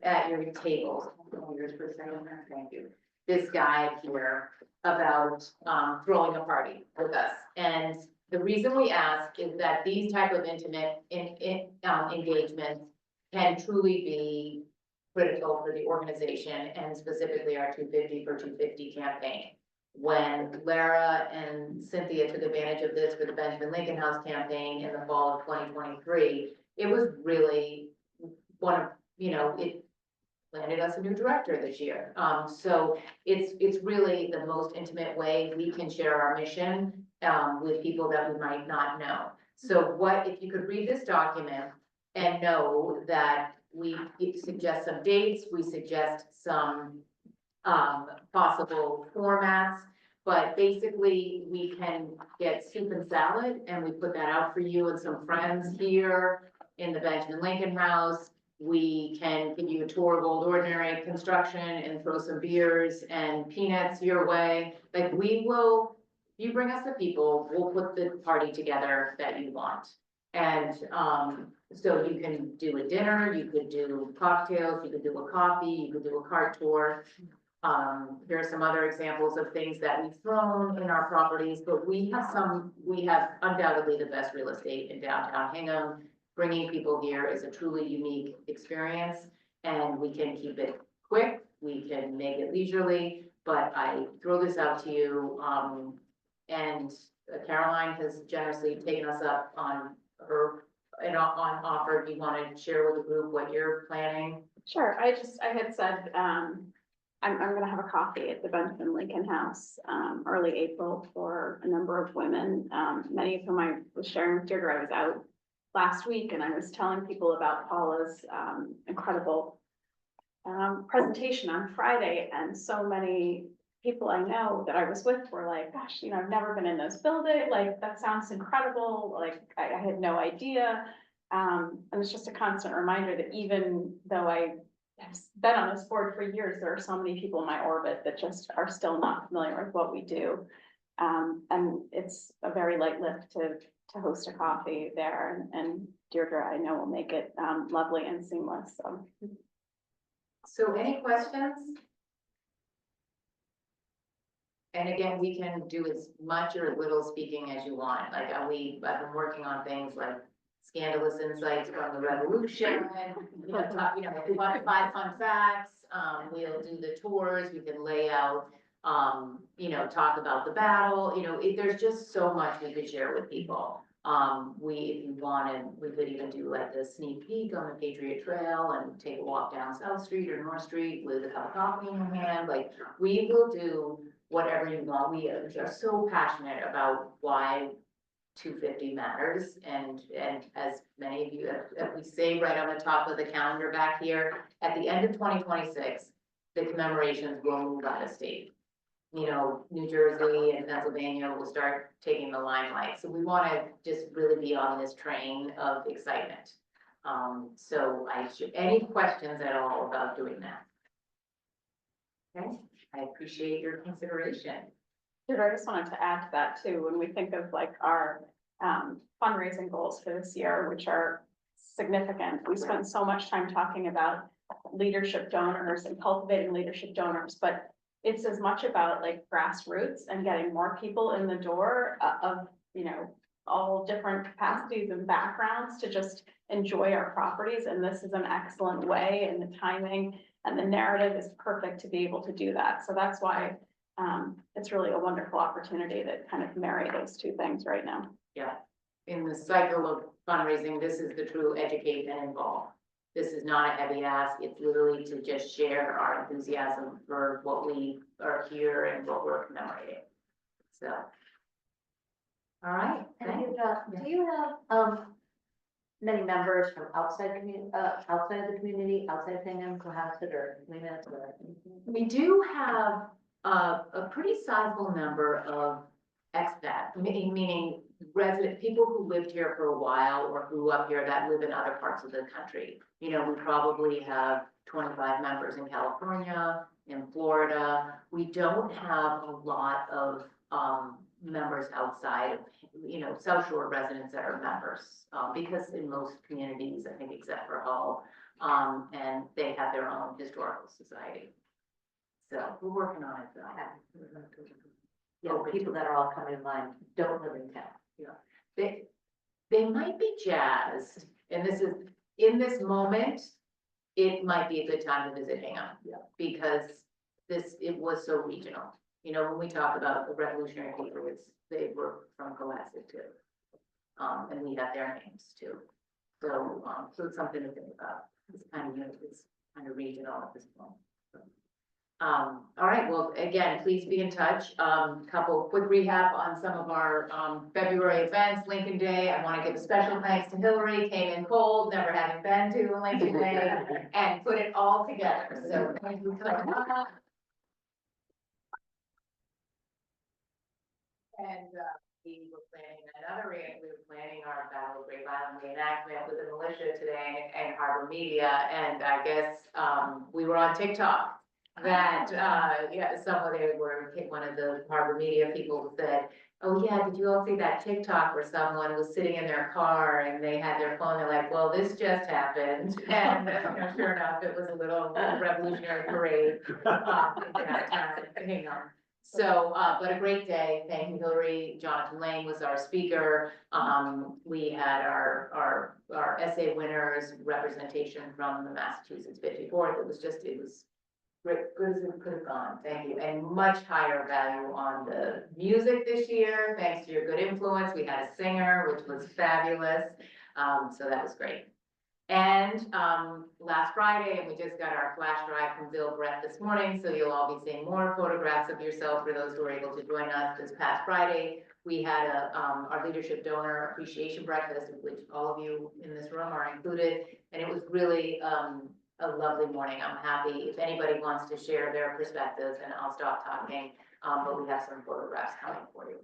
B: at your tables, yours for a second, thank you, this guide here about throwing a party with us. And the reason we ask is that these type of intimate engagements can truly be critical for the organization, and specifically our 250 for 250 campaign. When Lara and Cynthia took advantage of this for the Benjamin Lincoln House campaign in the fall of 2023, it was really one of, you know, it landed us a new director this year. So it's really the most intimate way we can share our mission with people that we might not know. So if you could read this document and know that we suggest some dates, we suggest some possible formats, But basically, we can get soup and salad, and we put that out for you and some friends here in the Benjamin Lincoln House. We can give you a tour of Old Ordinary construction and throw some beers and peanuts your way. Like, we will, if you bring us the people, we'll put the party together that you want. And, so you can do a dinner, you could do cocktails, you could do a coffee, you could do a cart tour. Here are some other examples of things that we've thrown in our properties, but we have undoubtedly the best real estate in downtown Hingham. Bringing people here is a truly unique experience, and we can keep it quick, we can make it leisurely, but I throw this out to you, and Caroline has generously taken us up on her, on offer. Do you want to share with the group what you're planning?
A: Sure, I had said, I'm gonna have a coffee at the Benjamin Lincoln House, early April for a number of women, many of whom I was sharing with Deirdre. I was out last week and I was telling people about Paula's, incredible, presentation on Friday, and so many people I know that I was with were like, gosh, you know, I've never been in those buildings, like, that sounds incredible, like, I had no idea. And it's just a constant reminder that even though I have been on this board for years, there are so many people in my orbit that just are still not familiar with what we do. And it's a very light lift to host a coffee there, and Deirdre, I know, will make it, lovely and seamless, so.
B: So any questions? And again, we can do as much or as little speaking as you want. Like, I've been working on things like scandalous insights from the revolution, you know, talk, you know, five fun facts. We'll do the tours, we can lay out, you know, talk about the battle, you know, there's just so much we could share with people. If you wanted, we could even do like a sneak peek on the Patriot Trail and take a walk down South Street or North Street with a cup of coffee in your hand. Like, we will do whatever you want. We are so passionate about why 250 matters, and as many of you, as we say right on the top of the calendar back here, at the end of 2026, the commemorations will move out of state. You know, New Jersey and Pennsylvania will start taking the limelight, so we want to just really be on this train of excitement. So any questions at all about doing that? Okay, I appreciate your consideration.
A: I just wanted to add to that too, when we think of like our fundraising goals for this year, which are significant. We spend so much time talking about leadership donors and cultivating leadership donors, but it's as much about like grassroots and getting more people in the door of, you know, all different capacities and backgrounds to just enjoy our properties. And this is an excellent way, and the timing and the narrative is perfect to be able to do that. So that's why it's really a wonderful opportunity to kind of marry those two things right now.
B: Yeah, in the cycle of fundraising, this is the true educate and involve. This is not a heavy ask. It's literally to just share our enthusiasm for what we are here and what we're commemorating. So, all right.
J: And do you have, many members from outside outside of the community, outside of Hingham, Cohasset or Weymouth or anything?
B: We do have a pretty sizable number of expats, meaning resident people who lived here for a while or grew up here that live in other parts of the country. You know, we probably have 25 members in California, in Florida. We don't have a lot of members outside of, you know, South Shore residents that are members, because in most communities, I think except for Hull, and they have their own historical society. So we're working on it though.
J: Yeah, people that are all coming in line don't live in town.
B: Yeah, they might be jazzed, and this is, in this moment, it might be a good time to visit Hingham.
L: Yeah.
B: Because it was so regional. You know, when we talk about the Revolutionary patriots, they were from Cohasset too. And we have their names too. So, so it's something to think about. It's kind of regional at this point. All right, well, again, please be in touch. Couple quick recap on some of our February events. Lincoln Day, I want to give a special thanks to Hillary, came in cold, never having been to a Lincoln Day, and put it all together. So thank you so much. And, we were planning we were planning our Battle of Grape Island reenactment with the militia today and Harbor Media, and I guess, we were on TikTok. That, one of the Harbor Media people said, oh yeah, did you all see that TikTok where someone was sitting in their car and they had their phone, they're like, well, this just happened. And, sure enough, it was a little revolutionary parade, in downtown Hingham. So, but a great day. Thank you, Hillary. Jonathan Lane was our speaker. We had our essay winners, representation from the Massachusetts 54th. It was great, good as it could have gone. Thank you. And much higher value on the music this year, thanks to your good influence. We had a singer, which was fabulous. So that was great. And last Friday, and we just got our flash drive from Bill Brett this morning, so you'll all be seeing more photographs of yourself for those who are able to join us this past Friday. We had our leadership donor appreciation breakfast, which all of you in this room are included, and it was really a lovely morning. I'm happy if anybody wants to share their perspectives, and I'll stop talking, but we have some photographs coming for you.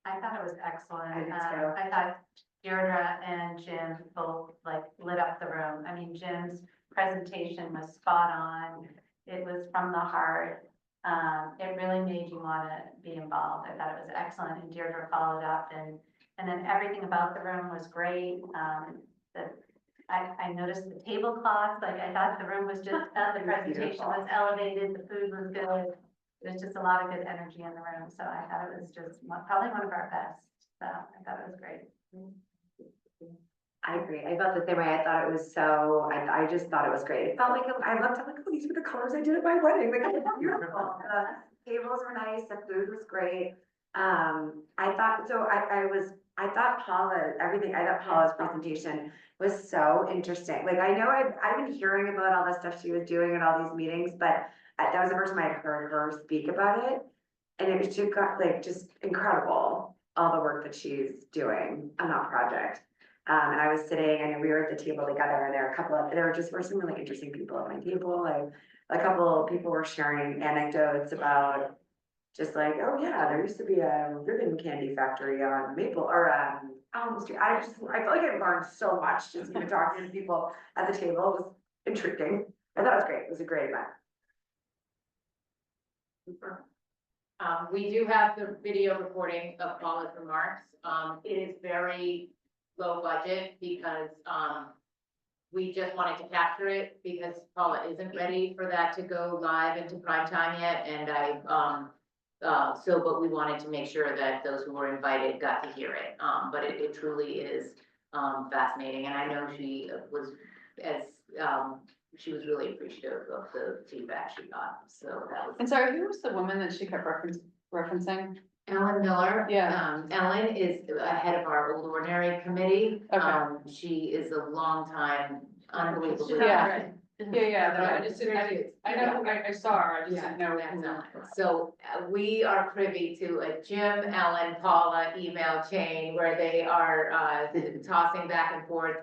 I: I thought it was excellent.
B: I did too.
I: I thought Deirdre and Jim both like lit up the room. I mean, Jim's presentation was spot on. It was from the heart. It really made you want to be involved. I thought it was excellent, and Deirdre followed up, and then everything about the room was great. I noticed the tablecloths, like I thought the room was just, the presentation was elevated, the food was good. There's just a lot of good energy in the room, so I thought it was just probably one of our best. So I thought it was great.
M: I agree. I felt the same way. I thought it was so, I just thought it was great. It felt like, I looked, I'm like, oh, these were the colors I did at my wedding. Like, it was beautiful. The tables were nice. The food was great. I thought Paula's presentation was so interesting. Like, I know I've been hearing about all the stuff she was doing at all these meetings, but that was the first time I'd heard her speak about it. And it was just incredible, all the work that she's doing on that project. And I was sitting, and we were at the table together, and there were some really interesting people at my table. A couple of people were sharing anecdotes about just like, oh yeah, there used to be a ribbon candy factory on Maple or Allen Street. I feel like I learned so much just even talking to people at the table. It was intriguing. I thought it was great. It was a great event.
B: We do have the video recording of Paula's remarks. It is very low budget because, we just wanted to capture it because Paula isn't ready for that to go live into prime time yet. And but we wanted to make sure that those who were invited got to hear it. But it truly is, fascinating. And I know she was really appreciative of the feedback she got. So that was.
C: And sorry, who was the woman that she kept referencing?
B: Ellen Miller.
C: Yeah.
B: Ellen is head of our Old Ordinary Committee.
C: Okay.
B: She is a long time, unbelievably.
C: Yeah. Yeah,
B: I
C: saw her, I
B: just didn't know. So we are privy to a Jim, Ellen, Paula email chain where they are tossing back and forth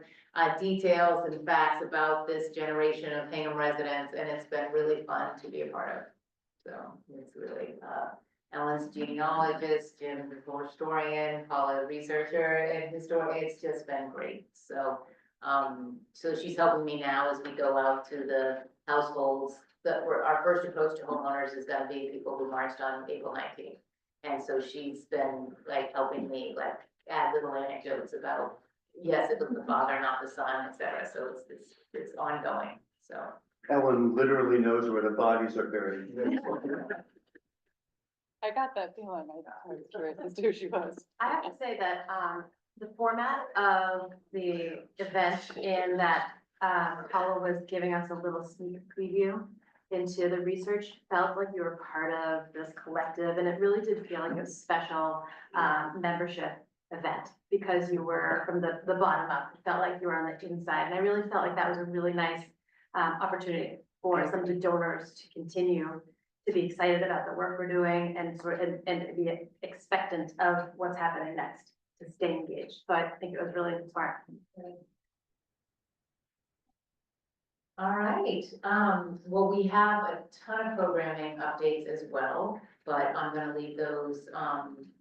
B: details and facts about this generation of Hingham residents, and it's been really fun to be a part of. So it's really, Ellen's genealogist, Jim the historian, Paula researcher and historian. It's just been great. So so she's helping me now as we go out to the households. Our first approach to homeowners is gonna be people who marched on April 19th. And so she's been like helping me like add little anecdotes about, yes, it was the father, not the son, etc. So it's ongoing, so.
F: Ellen literally knows where the bodies are buried.
C: I got that feeling. I was curious as to who she was.
J: I have to say that, the format of the event in that, Paula was giving us a little sneak preview into the research, felt like you were part of this collective, and it really did feel like a special, membership event, because you were from the bottom up. It felt like you were on the inside, and I really felt like that was a really nice, opportunity for some of the donors to continue to be excited about the work we're doing and and be expectant of what's happening next, to stay engaged. So I think it was really smart.
B: All right, well, we have a ton of programming updates as well. But I'm gonna leave those,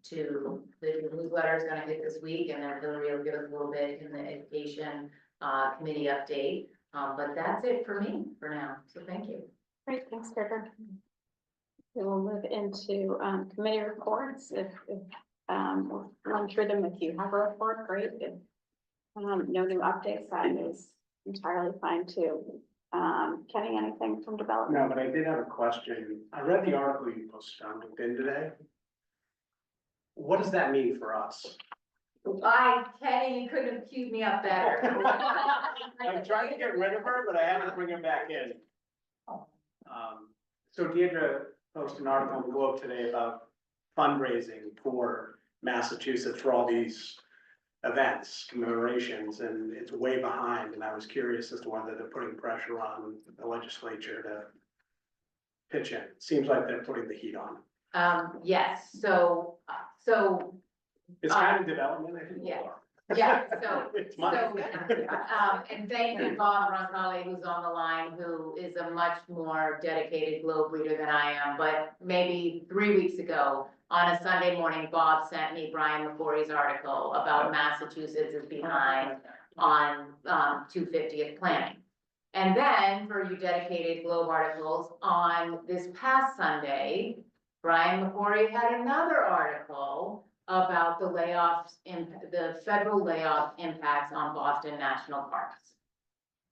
B: to, the newsletter is gonna hit this week, and then Hillary will give us a little bit in the education, committee update. But that's it for me for now, so thank you.
A: Great, thanks, Deborah. We will move into committee reports. If we'll run through them. If you have a report, great. If no new updates, that is entirely fine too. Kenny, anything from development?
H: No, but I did have a question. I read the article you posted on LinkedIn today. What does that mean for us?
B: Kenny, you couldn't have queued me up better.
H: I'm trying to get rid of her, but I had to bring her back in. So Deirdre posted an article on the Globe today about fundraising for Massachusetts for all these events, commemorations, and it's way behind, and I was curious as to whether they're putting pressure on the legislature to pitch in. Seems like they're putting the heat on.
B: Yes,
H: It's kind of development, I think.
B: yeah. Yeah,
H: It's money.
B: and thank you, Bob Roncalli, who's on the line, who is a much more dedicated globe reader than I am. But maybe 3 weeks ago, on a Sunday morning, Bob sent me Brian McCrory's article about Massachusetts is behind on 250th planning. And then for you dedicated globe articles, on this past Sunday, Brian McCrory had another article about the layoffs, the federal layoff impacts on Boston National Parks.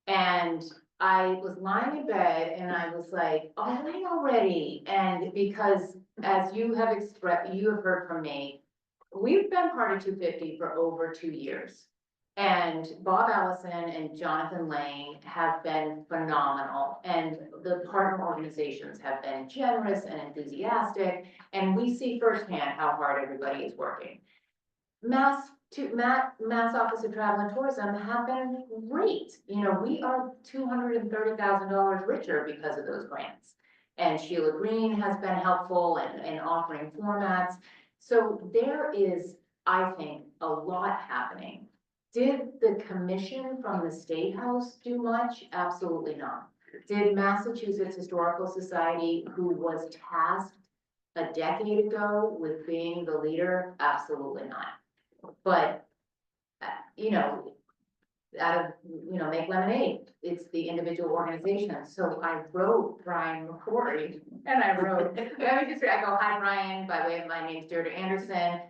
B: And I was lying in bed and I was like, oh, they already. And because as you have expressed, you have heard from me, we've been part of 250 for over 2 years. And Bob Allison and Jonathan Lane have been phenomenal. And the partner organizations have been generous and enthusiastic. And we see firsthand how hard everybody is working. Mass Office of Travel and Tourism have been great. You know, we are $230,000 richer because of those grants. And Sheila Green has been helpful in offering formats. So there is, I think, a lot happening. Did the commission from the State House do much? Absolutely not. Did Massachusetts Historical Society, who was tasked a decade ago with being the leader? Absolutely not. But, you know, out of, you know, make lemonade, it's the individual organization. So I wrote Brian McCrory and I wrote, let me just read, I go, hi, Brian, by way of my name's Deirdre Anderson.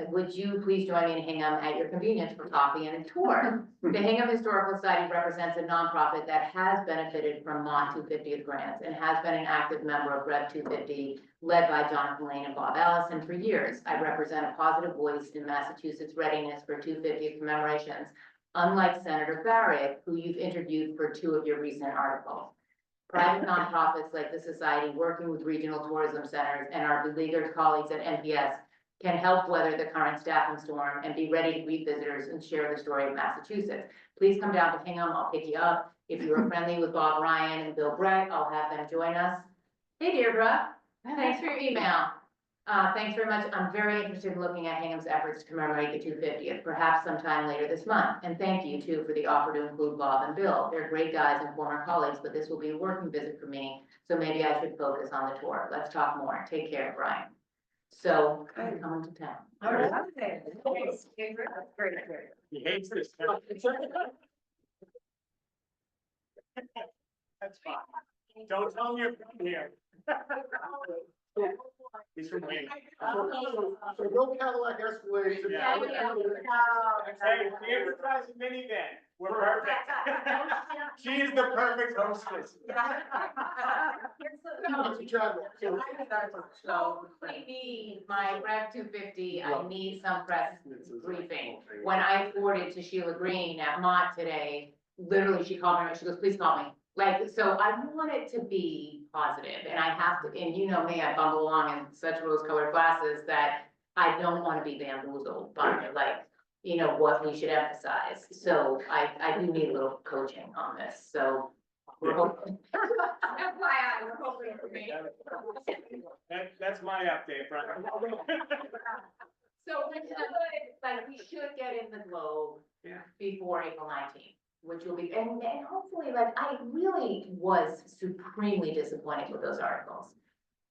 B: Would you please join me in Hingham at your convenience for coffee and a tour? The Hingham Historical Society represents a nonprofit that has benefited from Mont 250th grants and has been an active member of Rev 250, led by Jonathan Lane and Bob Allison for years. I represent a positive voice in Massachusetts' readiness for 250th commemorations, unlike Senator Barrett, who you've interviewed for 2 of your recent articles. Private nonprofits like the Society, working with regional tourism centers and our beleaguered colleagues at NPS, can help weather the current staffing storm and be ready to greet visitors and share the story of Massachusetts. Please come down to Hingham, I'll pick you up. If you are friendly with Bob Ryan and Bill Brett, I'll have them join us. Hey Deirdre, thanks for your email. Thanks very much. I'm very interested in looking at Hingham's efforts to commemorate the 250th, perhaps sometime later this month. And thank you too for the offer to include Bob and Bill. They're great guys and former colleagues, but this will be a working visit for me. So maybe I should focus on the tour. Let's talk more. Take care, Brian. So I'm coming to town.
M: All right. Great.
H: He hates this. That's fine. Don't tell him you're from here. He's from Wayne.
L: So no Cadillac Escalade.
H: Yeah. Hey, we advertise a minivan. We're perfect. She's the perfect hostess.
B: So I need my Rev 250, I need some press briefing. When I forwarded to Sheila Green at Mott today, literally she called me, she goes, please call me. Like, so I want it to be positive, and I have to, and you know me, I bumble along in such rose-colored glasses that I don't want to be bamboozled by like, you know, what we should emphasize. So I do need a little coaching on this, so we're hoping. FYI, we're hoping for me.
H: That's my update, Brian.
B: So we should, like, we should get in the Globe before April 19th. Which will be, and hopefully, like, I really was supremely disappointed with those articles.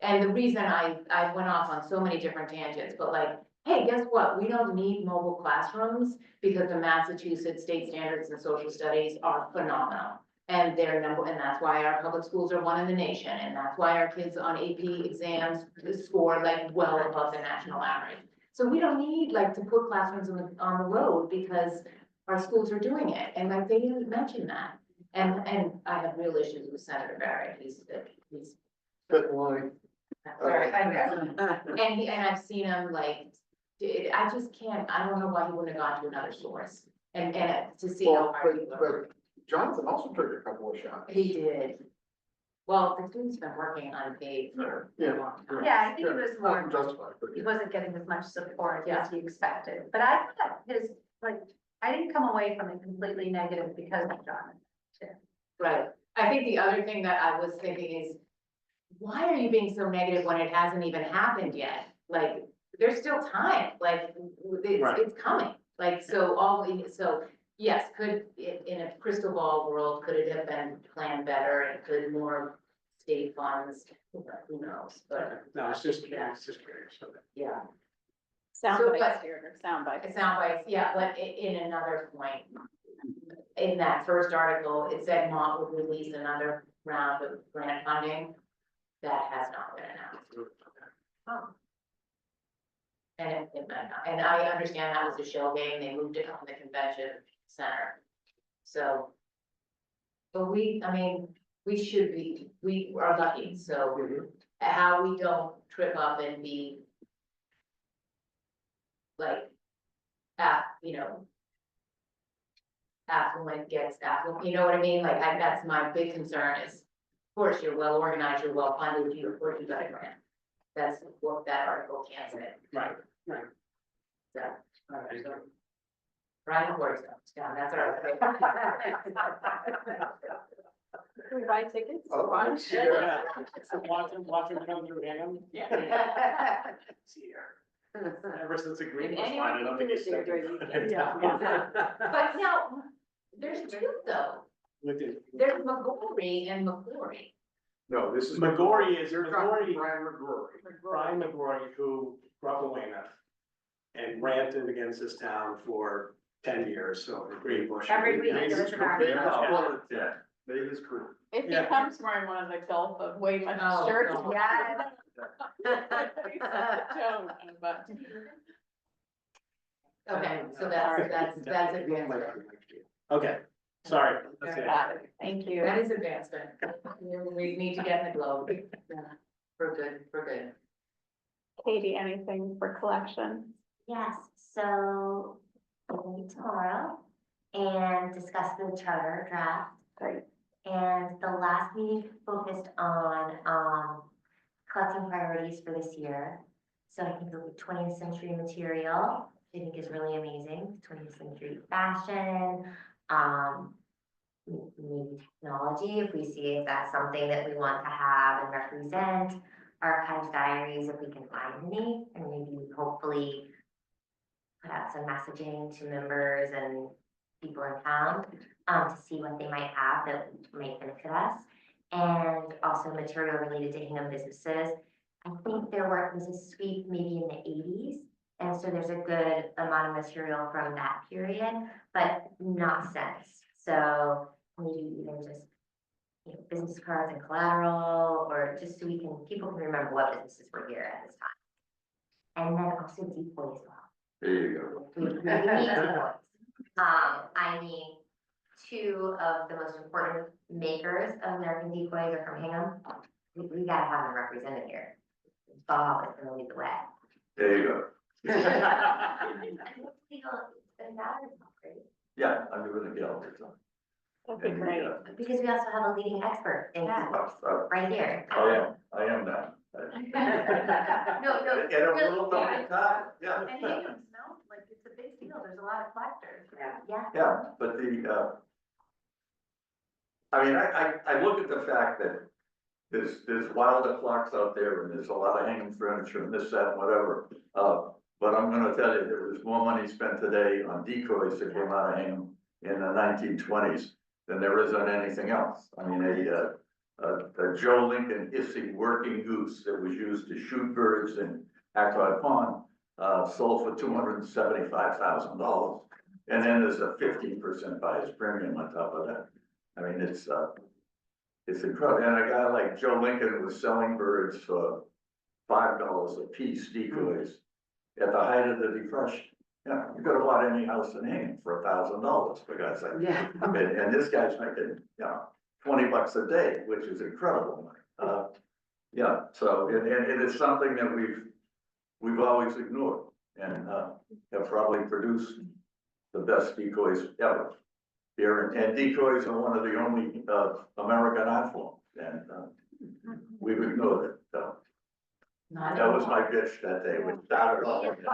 B: And the reason I went off on so many different tangents, but like, hey, guess what? We don't need mobile classrooms because the Massachusetts state standards in social studies are phenomenal. And and that's why our public schools are one in the nation, and that's why our kids on AP exams score like well above the national average. So we don't need like to put classrooms on the road because our schools are doing it, and like they didn't mention that. And I have real issues with Senator Barrett, he's.
L: Good line.
B: Sorry, and I've seen him like, I just can't, I don't know why he wouldn't have gone to another source, and to see how
L: Well,
B: hard he
L: but
B: worked.
L: Jonathan also took a couple of shots.
B: He did. Well, the student's been working unpaid for a
L: Yeah.
B: long time.
I: Yeah, I think it was more,
L: Not justified, but
I: he
L: yeah.
I: wasn't getting as much support as he expected, but I thought his, like, I didn't come away from it completely negative because of John.
B: Right, I think the other thing that I was thinking is, why are you being so negative when it hasn't even happened yet? Like, there's still time, like,
H: Right.
B: it's coming, like, so yes, in a crystal ball world, could it have been planned better and could more state funds, who knows, but.
H: No, it's just curious,
B: Yeah.
A: Sound
B: So,
A: bites
B: but-
A: here, sound bites.
B: It sound bites, yeah, but in another point, in that first article, it said Mont would release another round of grant funding. That has not been announced. And I understand that was a shell game, they moved it from the convention center. So. But I mean, we are lucky, so how we don't trip up and be. Like, affluent gets affluent, you know what I mean? Like, that's my big concern is, of course, you're well organized, you're well funded, of course you got a grant. That's what that article can't say.
H: Right.
B: So. Brian McCoy's down, that's all right.
A: Can we buy tickets?
L: Oh,
A: Watch?
H: Yeah. Watch him come through Hingham. Ever since the green
C: If
H: was
C: anyone
H: fine, I don't
C: can
H: think he's
C: do it,
H: stepping
C: they're
H: foot
C: doing
H: in
C: it.
H: town.
B: But now, there's two though,
H: With the-
B: there's McGorry and McCory.
L: No, this is.
H: McGorry is,
L: You're talking
H: McGorry,
L: Brian McGrory.
H: Brian McGorry, who grew up in Weymouth and ranted against this town for 10 years, so the Green Bush.
I: Every week,
L: Made
I: it
L: his
I: was an
L: career.
I: article.
F: Yeah.
L: Made his career.
A: If he
H: Yeah.
A: comes wearing one of the Gulf of Weymouth
B: Oh,
A: shirts.
B: God.
I: Yeah.
A: But
B: Okay, so that's advancement.
H: Okay, sorry. That's it.
A: got it. Thank you.
B: That is advancement. We need to get in the globe. For good.
A: Katie, anything for collection?
I: Yes, so we'll meet tomorrow and discuss the charter draft.
A: Great.
I: And the last meeting focused on, collecting priorities for this year. So I think the 20th century material, I think is really amazing, 20th century fashion, maybe technology, if we see if that's something that we want to have and represent, archives, diaries, if we can find any, and maybe hopefully put out some messaging to members and people in town, to see what they might have that might benefit us. And also material related to Hingham businesses. I think there was a sweep maybe in the 80s. And so there's a good amount of material from that period, but not since. So maybe even just, business cards and collateral, or just so people can remember what businesses were here at this time. And then also decoys as well.
F: There you go.
I: We need decoys. I mean, two of the most important makers of American decoys are from Hingham. We gotta have them represented here. Bob is gonna lead the way.
F: There you go.
I: And that is great.
F: Yeah, I'm doing the gallery, so.
A: That'd be great.
I: Because we also have a leading expert in decoys, right here.
F: I am now.
I: No,
F: And a little double top, yeah.
I: And Hingham smells like it's a big deal, there's a lot of collectors. Yeah.
F: Yeah, but I mean, I look at the fact that there's wilder clocks out there and there's a lot of hanging furniture and this, that, and whatever. But I'm gonna tell you, there was more money spent today on decoys that came out of Hingham in the 1920s than there is on anything else. I mean, a Joe Lincoln hissing working goose that was used to shoot birds in Acrod Pond, sold for $275,000. And then there's a 15% buyer's premium on top of that. I mean, it's incredible. And a guy like Joe Lincoln was selling birds for $5 a piece, decoys, at the height of the Depression. Yeah, you could have bought any house in Hingham for $1,000, for God's sake.
M: Yeah.
F: And this guy's making, $20 a day, which is incredible money. Yeah, so, and it's something that we've always ignored and, have probably produced the best decoys ever. Here, and decoys are one of the only, American art forms, and, we've ignored it, so.
B: Not
F: That was
B: anymore.
F: my pitch that day, which started all of this.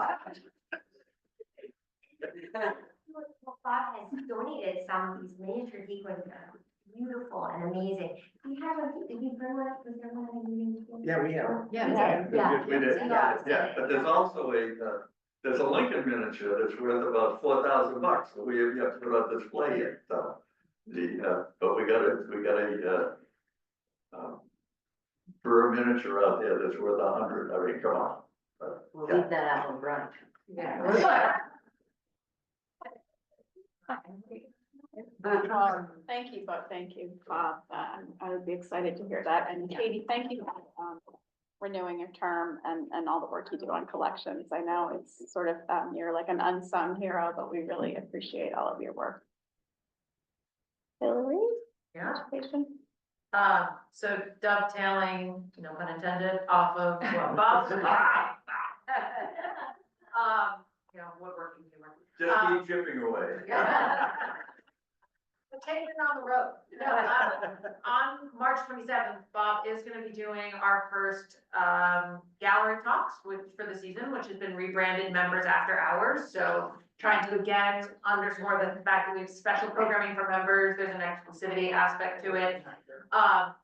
I: Well, Bob has donated some of these miniature decoys that are beautiful and amazing. We have one, did we bring one, was there one in the meeting?
H: Yeah, we have.
G: Yeah.
F: We did, yeah, but there's also there's a Lincoln miniature that's worth about $4,000 that we have to put on display here, so. But we got a for a miniature out there that's worth 100, I mean, come on.
B: We'll leave that out in front.
I: Yeah.
A: Thank you, Bob. I would be excited to hear that. And Katie, thank you for renewing your term and all the work you do on collections. I know it's sort of, you're like an unsung hero, but we really appreciate all of your work. Hillary?
J: Yeah.
A: Education?
J: So dovetailing, no pun intended, off of what Bob said. Woodworking humor.
F: Just keep chipping away.
J: Take it on the road. No, on March 27th, Bob is going to be doing our first gallery talks for the season, which has been rebranded Members After Hours. So trying to again underscore the fact that we have special programming for members. There's an exclusivity aspect to it.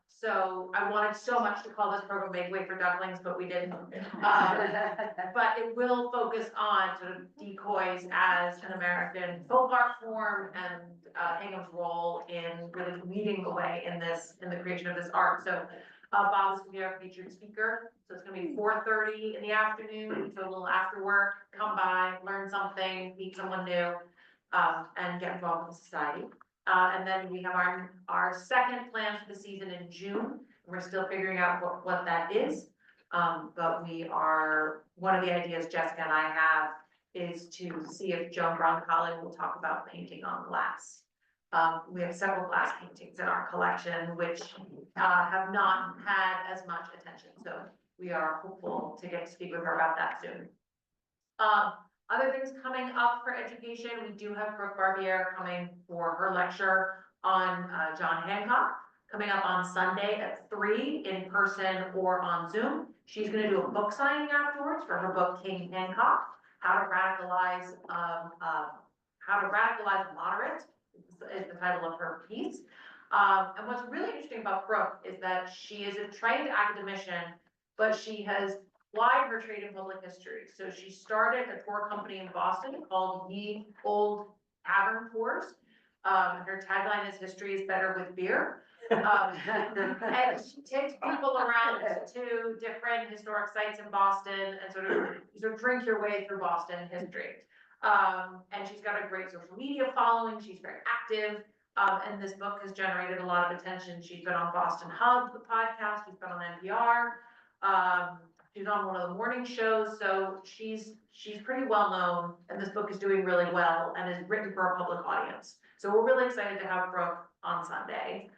J: So I wanted so much to call this program Make Way for Ducklings, but we didn't. But it will focus on sort of decoys as an American folk art form and Hingham's role in really leading the way in the creation of this art. So Bob is gonna be our featured speaker. So it's gonna be 4:30 in the afternoon, so a little after work, come by, learn something, meet someone new, and get involved in society. And then we have our second plan for the season in June. We're still figuring out what that is. But one of the ideas Jessica and I have is to see if Joan Broncoli will talk about painting on glass. We have several glass paintings in our collection, which have not had as much attention. So we are hopeful to get to speak with her about that soon. Other things coming up for education, we do have Brooke Barbier coming for her lecture on John Hancock, coming up on Sunday at 3 in person or on Zoom. She's going to do a book signing afterwards for her book King Hancock, How to Radicalize Moderate is the title of her piece. And what's really interesting about Brooke is that she is a trained academician, but she has applied her trade in public history. So she started a tour company in Boston called Ye Old Tavern Tours. Her tagline is "History is better with beer." And she takes people around to different historic sites in Boston and sort of drink your way through Boston history. And she's got a great social media following. She's very active. And this book has generated a lot of attention. She's been on Boston Hub, the podcast. She's been on NPR. She's on one of the morning shows. So she's pretty well known. And this book is doing really well and is written for a public audience. So we're really excited to have Brooke on Sunday.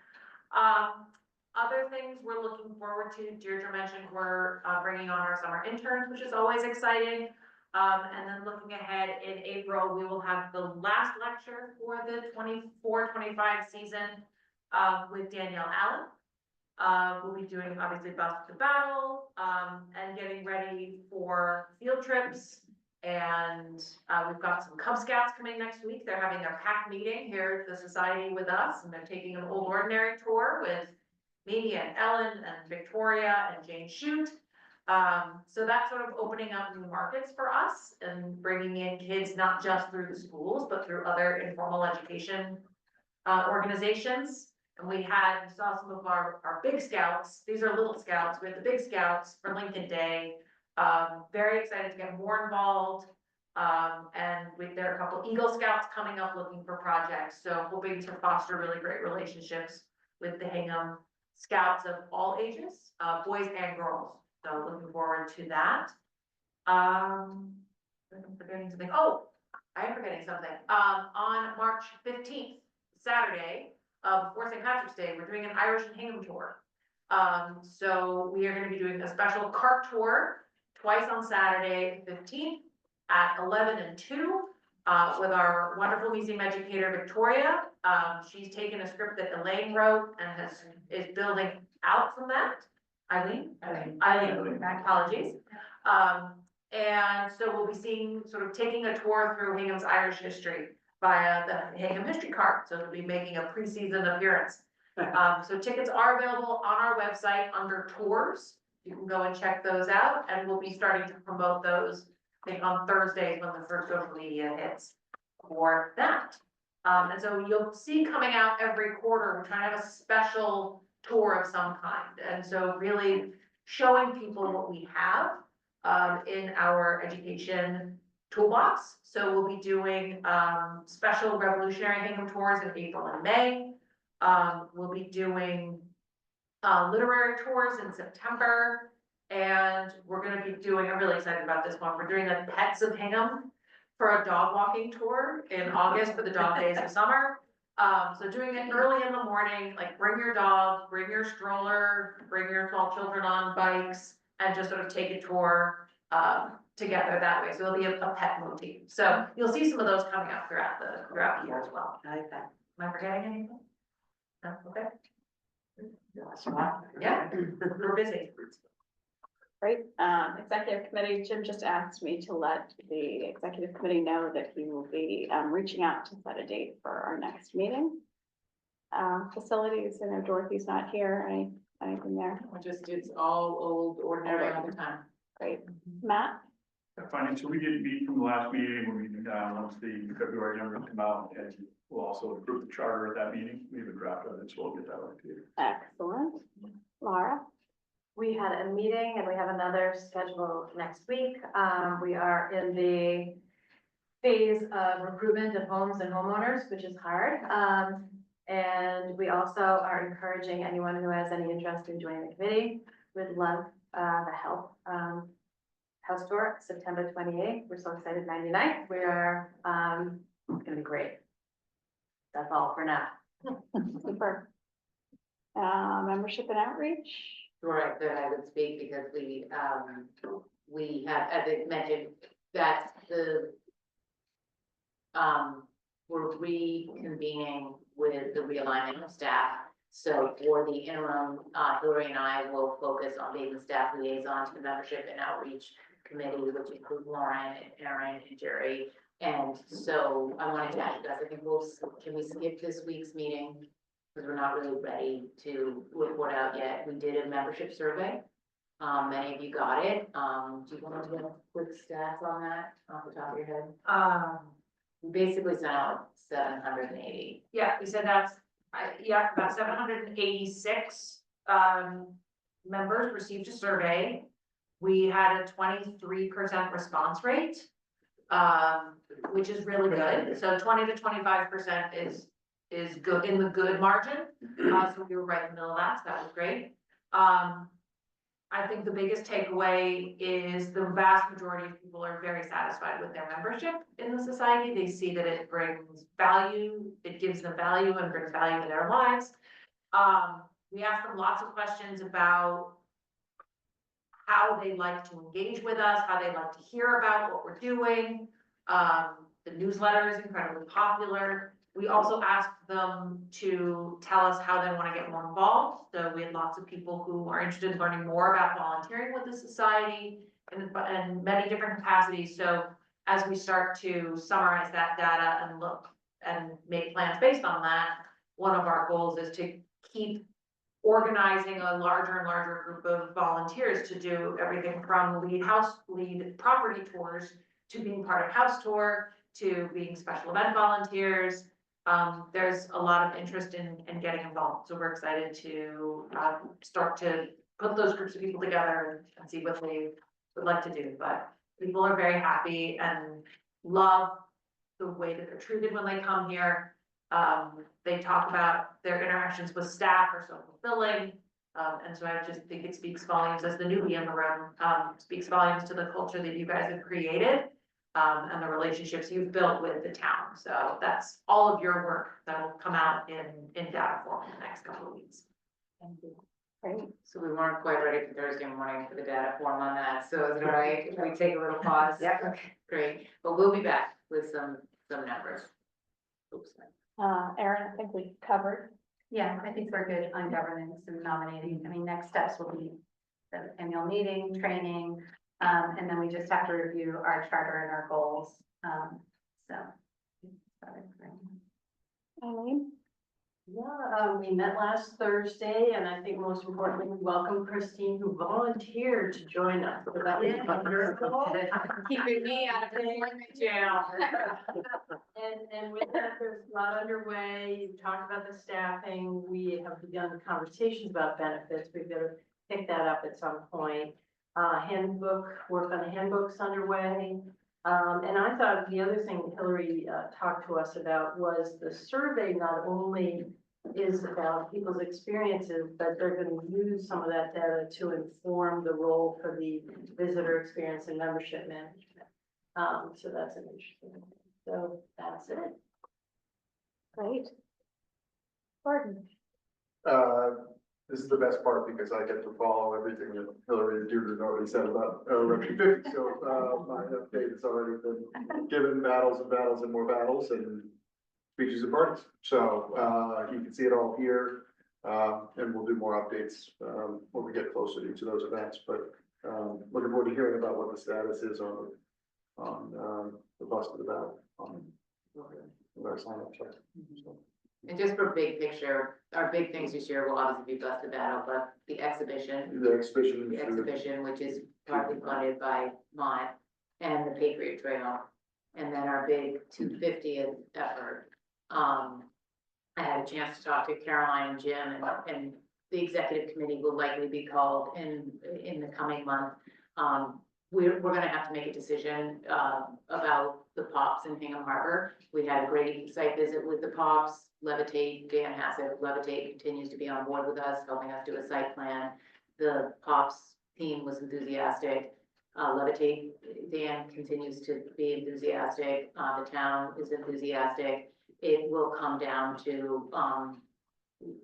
J: Other things we're looking forward to, Deirdre mentioned, we're bringing on our summer interns, which is always exciting. And then looking ahead in April, we will have the last lecture for the 24-25 season with Danielle Allen. We'll be doing obviously Bus to Battle and getting ready for field trips. And we've got some Cub Scouts coming next week. They're having their pack meeting here at the Society with us, and they're taking an Old Ordinary tour with me and Ellen and Victoria and Jane Shute. So that's sort of opening up new markets for us and bringing in kids, not just through the schools, but through other informal education organizations.
N: And we saw some of our big scouts, these are little scouts, we had the big scouts for Lincoln Day. Very excited to get more involved. And there are a couple Eagle Scouts coming up looking for projects, so hoping to foster really great relationships with the Hingham Scouts of all ages, boys and girls. So looking forward to that. I'm forgetting something. Oh, I am forgetting something. On March 15th, Saturday, before St. Patrick's Day, we're doing an Irish and Hingham tour. So we are gonna be doing a special cart tour twice on Saturday, 15th at 11 and 2, with our wonderful museum educator, Victoria. She's taken a script that Elaine wrote and is building out from that. Eileen, my apologies. And so we'll be taking a tour through Hingham's Irish history via the Hingham History Cart. So we'll be making a pre-season appearance. So tickets are available on our website under tours. You can go and check those out, and we'll be starting to promote those, I think, on Thursdays when the first social media hits for that. And so you'll see coming out every quarter, we're trying to have a special tour of some kind. And so really showing people what we have in our education toolbox. So we'll be doing special Revolutionary Hingham tours in April and May. We'll be doing literary tours in September. And we're gonna be doing, I'm really excited about this one, we're doing the Pets of Hingham for a dog walking tour in August for the dog days of summer. So doing it early in the morning, like bring your dog, bring your stroller, bring your small children on bikes, and just sort of take a tour together that way. So it'll be a pet motif. So you'll see some of those coming out throughout the year as well.
B: I like that.
N: Am I forgetting anything? No, okay. Yeah, we're busy.
A: Great. Executive committee, Jim just asked me to let the executive committee know that he will be reaching out to set a date for our next meeting. Facilities, I know Dorothy's not here, anything there?
C: It's all old ordinary all the time.
A: Great. Matt?
D: Finance, so we did meet from the last meeting, we're meeting once the February numbers come out, and we'll also approve the charter at that meeting. We have a draft of it, so we'll get that out to you.
A: Excellent. Laura?
J: We had a meeting and we have another scheduled next week. We are in the phase of recruitment of homes and homeowners, which is hard. And we also are encouraging anyone who has any interest in joining the committee. We'd love the help. House tour, September 28th. We're so excited, 99th. We are, it's gonna be great. That's all for now.
A: Super. Membership and outreach?
B: Right, that I would speak because we have, as I mentioned, that we're reconvening with the realignment of staff. So for the interim, Hillary and I will focus on being the staff liaison to the membership and outreach committee, which includes Lauren and Aaron and Jerry. And so I wanted to ask you guys, I think can we skip this week's meeting? Because we're not really ready to report out yet. We did a membership survey. Many of you got it. Do you want to give quick stats on that off the top of your head? We basically sent out 780.
N: Yeah, we said that's, about 786 members received a survey. We had a 23% response rate, which is really good. So 20 to 25% is good, in the good margin. So we were right in the middle of that, so that was great. I think the biggest takeaway is the vast majority of people are very satisfied with their membership in the society. They see that it brings value, it gives them value and brings value to their lives. We asked them lots of questions about how they like to engage with us, how they like to hear about what we're doing. The newsletter is incredibly popular. We also asked them to tell us how they want to get more involved. So we had lots of people who are interested in learning more about volunteering with the society and many different capacities. So as we start to summarize that data and look and make plans based on that, one of our goals is to keep organizing a larger and larger group of volunteers to do everything from lead property tours to being part of house tour to being special event volunteers there's a lot of interest in getting involved. So we're excited to, start to put those groups of people together and see what they would like to do. But people are very happy and love the way that they're treated when they come here. They talk about their interactions with staff are so fulfilling. And so I just think it speaks volumes as the newbie in the room, speaks volumes to the culture that you guys have created, and the relationships you've built with the town. So that's all of your work that will come out in data form in the next couple of weeks.
B: Thank you.
A: Great.
B: So we weren't quite ready for Thursday morning for the data form on that, so is it all right if we take a little pause?
M: Yep.
B: Okay, great, but we'll be back with some numbers. Oops.
A: Erin, I think we covered.
I: Yeah, I think we're good on governance and nominating. I mean, next steps will be the annual meeting, training, and then we just have to review our charter and our goals. So.
A: Eileen?
G: Yeah, we met last Thursday, and I think most importantly, we welcomed Christine, who volunteered to join us. So that was wonderful.
N: Keeping me out of employment jail.
G: And with that, there's a lot underway. You talked about the staffing. We have begun conversations about benefits. We've got to pick that up at some point. Work on the handbook's underway. And I thought the other thing Hillary talked to us about was the survey not only is about people's experiences, but they're going to use some of that data to inform the role for the visitor experience and membership management. So that's an interesting thing. So that's it.
A: Great. Gordon?
L: This is the best part because I get to follow everything that Hillary and Judith already said about Rep. 50. So my update has already been given battles and battles and more battles and speeches and parties. So you can see it all here. And we'll do more updates when we get closer to each of those events. But looking forward to hearing about what the status is on the bus to the battle. Our sign up check. So.
B: And just for big picture, our big things this year will obviously be Bus to Battle, but the exhibition, which is partly funded by Mott, and the Patriot Trail, and then our big 250th effort. I had a chance to talk to Caroline and Jim, and the executive committee will likely be called in the coming month. We're gonna have to make a decision about the POPs in Hingham Harbor. We had a great site visit with the POPs. Levitate, Dan Hassett, Levitate continues to be on board with us, helping us do a site plan. The POPs team was enthusiastic. Levitate, Dan continues to be enthusiastic. The town is enthusiastic. It will come down to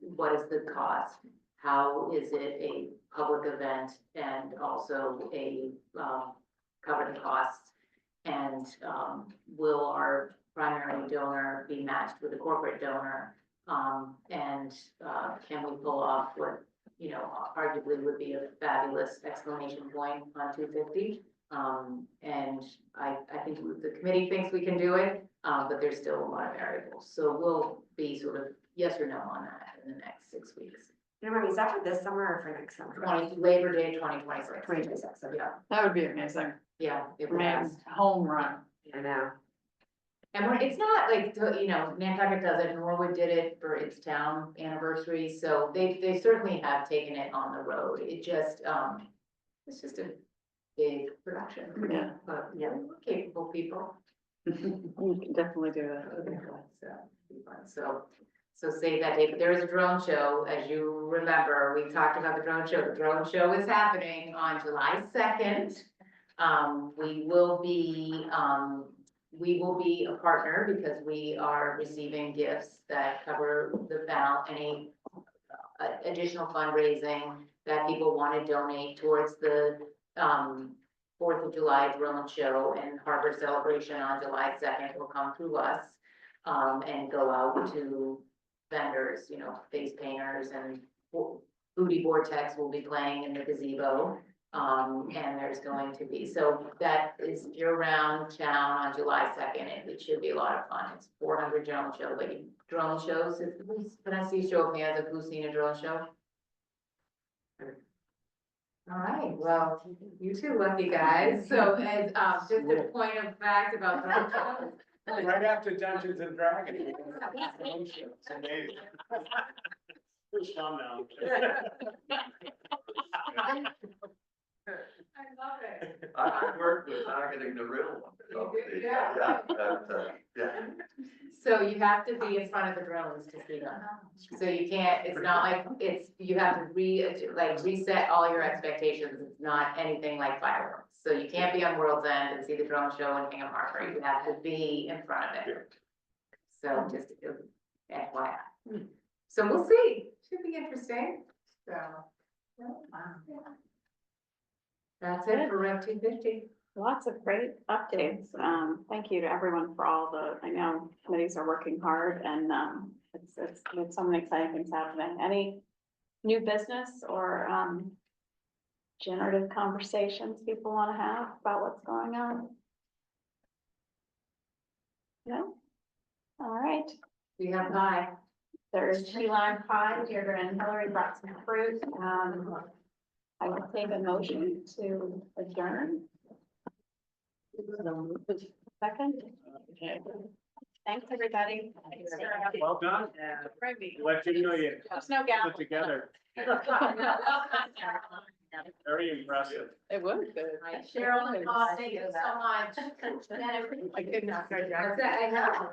B: what is the cost? How is it a public event and also a cover the costs? And will our primary donor be matched with a corporate donor? And can we pull off what, arguably would be a fabulous exclamation point on 250? And I think the committee thinks we can do it, but there's still a lot of variables. So we'll be sort of yes or no on that in the next 6 weeks.
M: Is that for this summer or for next summer?
B: Labor Day 2026.
M: 2026,
B: Yeah,
C: That would be amazing.
B: yeah, it
C: Man,
B: was.
C: home run.
M: I know.
B: And it's not like, Nantucket does it, Norwood did it for its town anniversary, so they certainly have taken it on the road. It just, it's just a big production.
C: Yeah.
B: But, yeah, we're capable people.
C: You can definitely do that.
B: So save that date, but there is a drone show, as you remember, we talked about the drone show. The drone show is happening on July 2nd. We will be a partner because we are receiving gifts that cover any additional fundraising that people want to donate towards the 4th of July drone show and Harbor celebration on July 2nd will come through us and go out to vendors, face painters, and Booty Vortex will be playing in the gazebo. And there's going to be, so that is year-round town on July 2nd. It should be a lot of fun. It's 400 drone shows. Can I see a show of hands of who's seen a drone show? All right, well, you two lucky guys. So as just a point of fact about drone shows,
H: Right after Dungeons and Dragons. It's amazing. Who's fun now?
N: I love it.
F: I worked with targeting the real one. So,
N: You did?
F: yeah, yeah.
B: So you have to be in front of the drones to see them. So you can't, it's not like, you have to reset all your expectations. It's not anything like fireworks. So you can't be on World's End and see the drone show in Hingham Harbor. You have to be in front of it. So just FYI. So we'll see. Should be interesting. So. That's it for Rep 250.
A: Lots of great updates. Thank you to everyone for all I know committees are working hard and, it's so many exciting things happening. Any new business or, generative conversations people want to have about what's going on? No? All right.
B: We have pie.
A: There's key lime pie here and Hillary brought some fruit. I will take a motion to adjourn. Second. Thanks, everybody.
H: Well done. Let you know you
A: There's no gap.
H: put together. Very impressive.
C: It was good.
N: Cheryl and Bob, thank you so much.
C: I could not.
B: That's it, I know.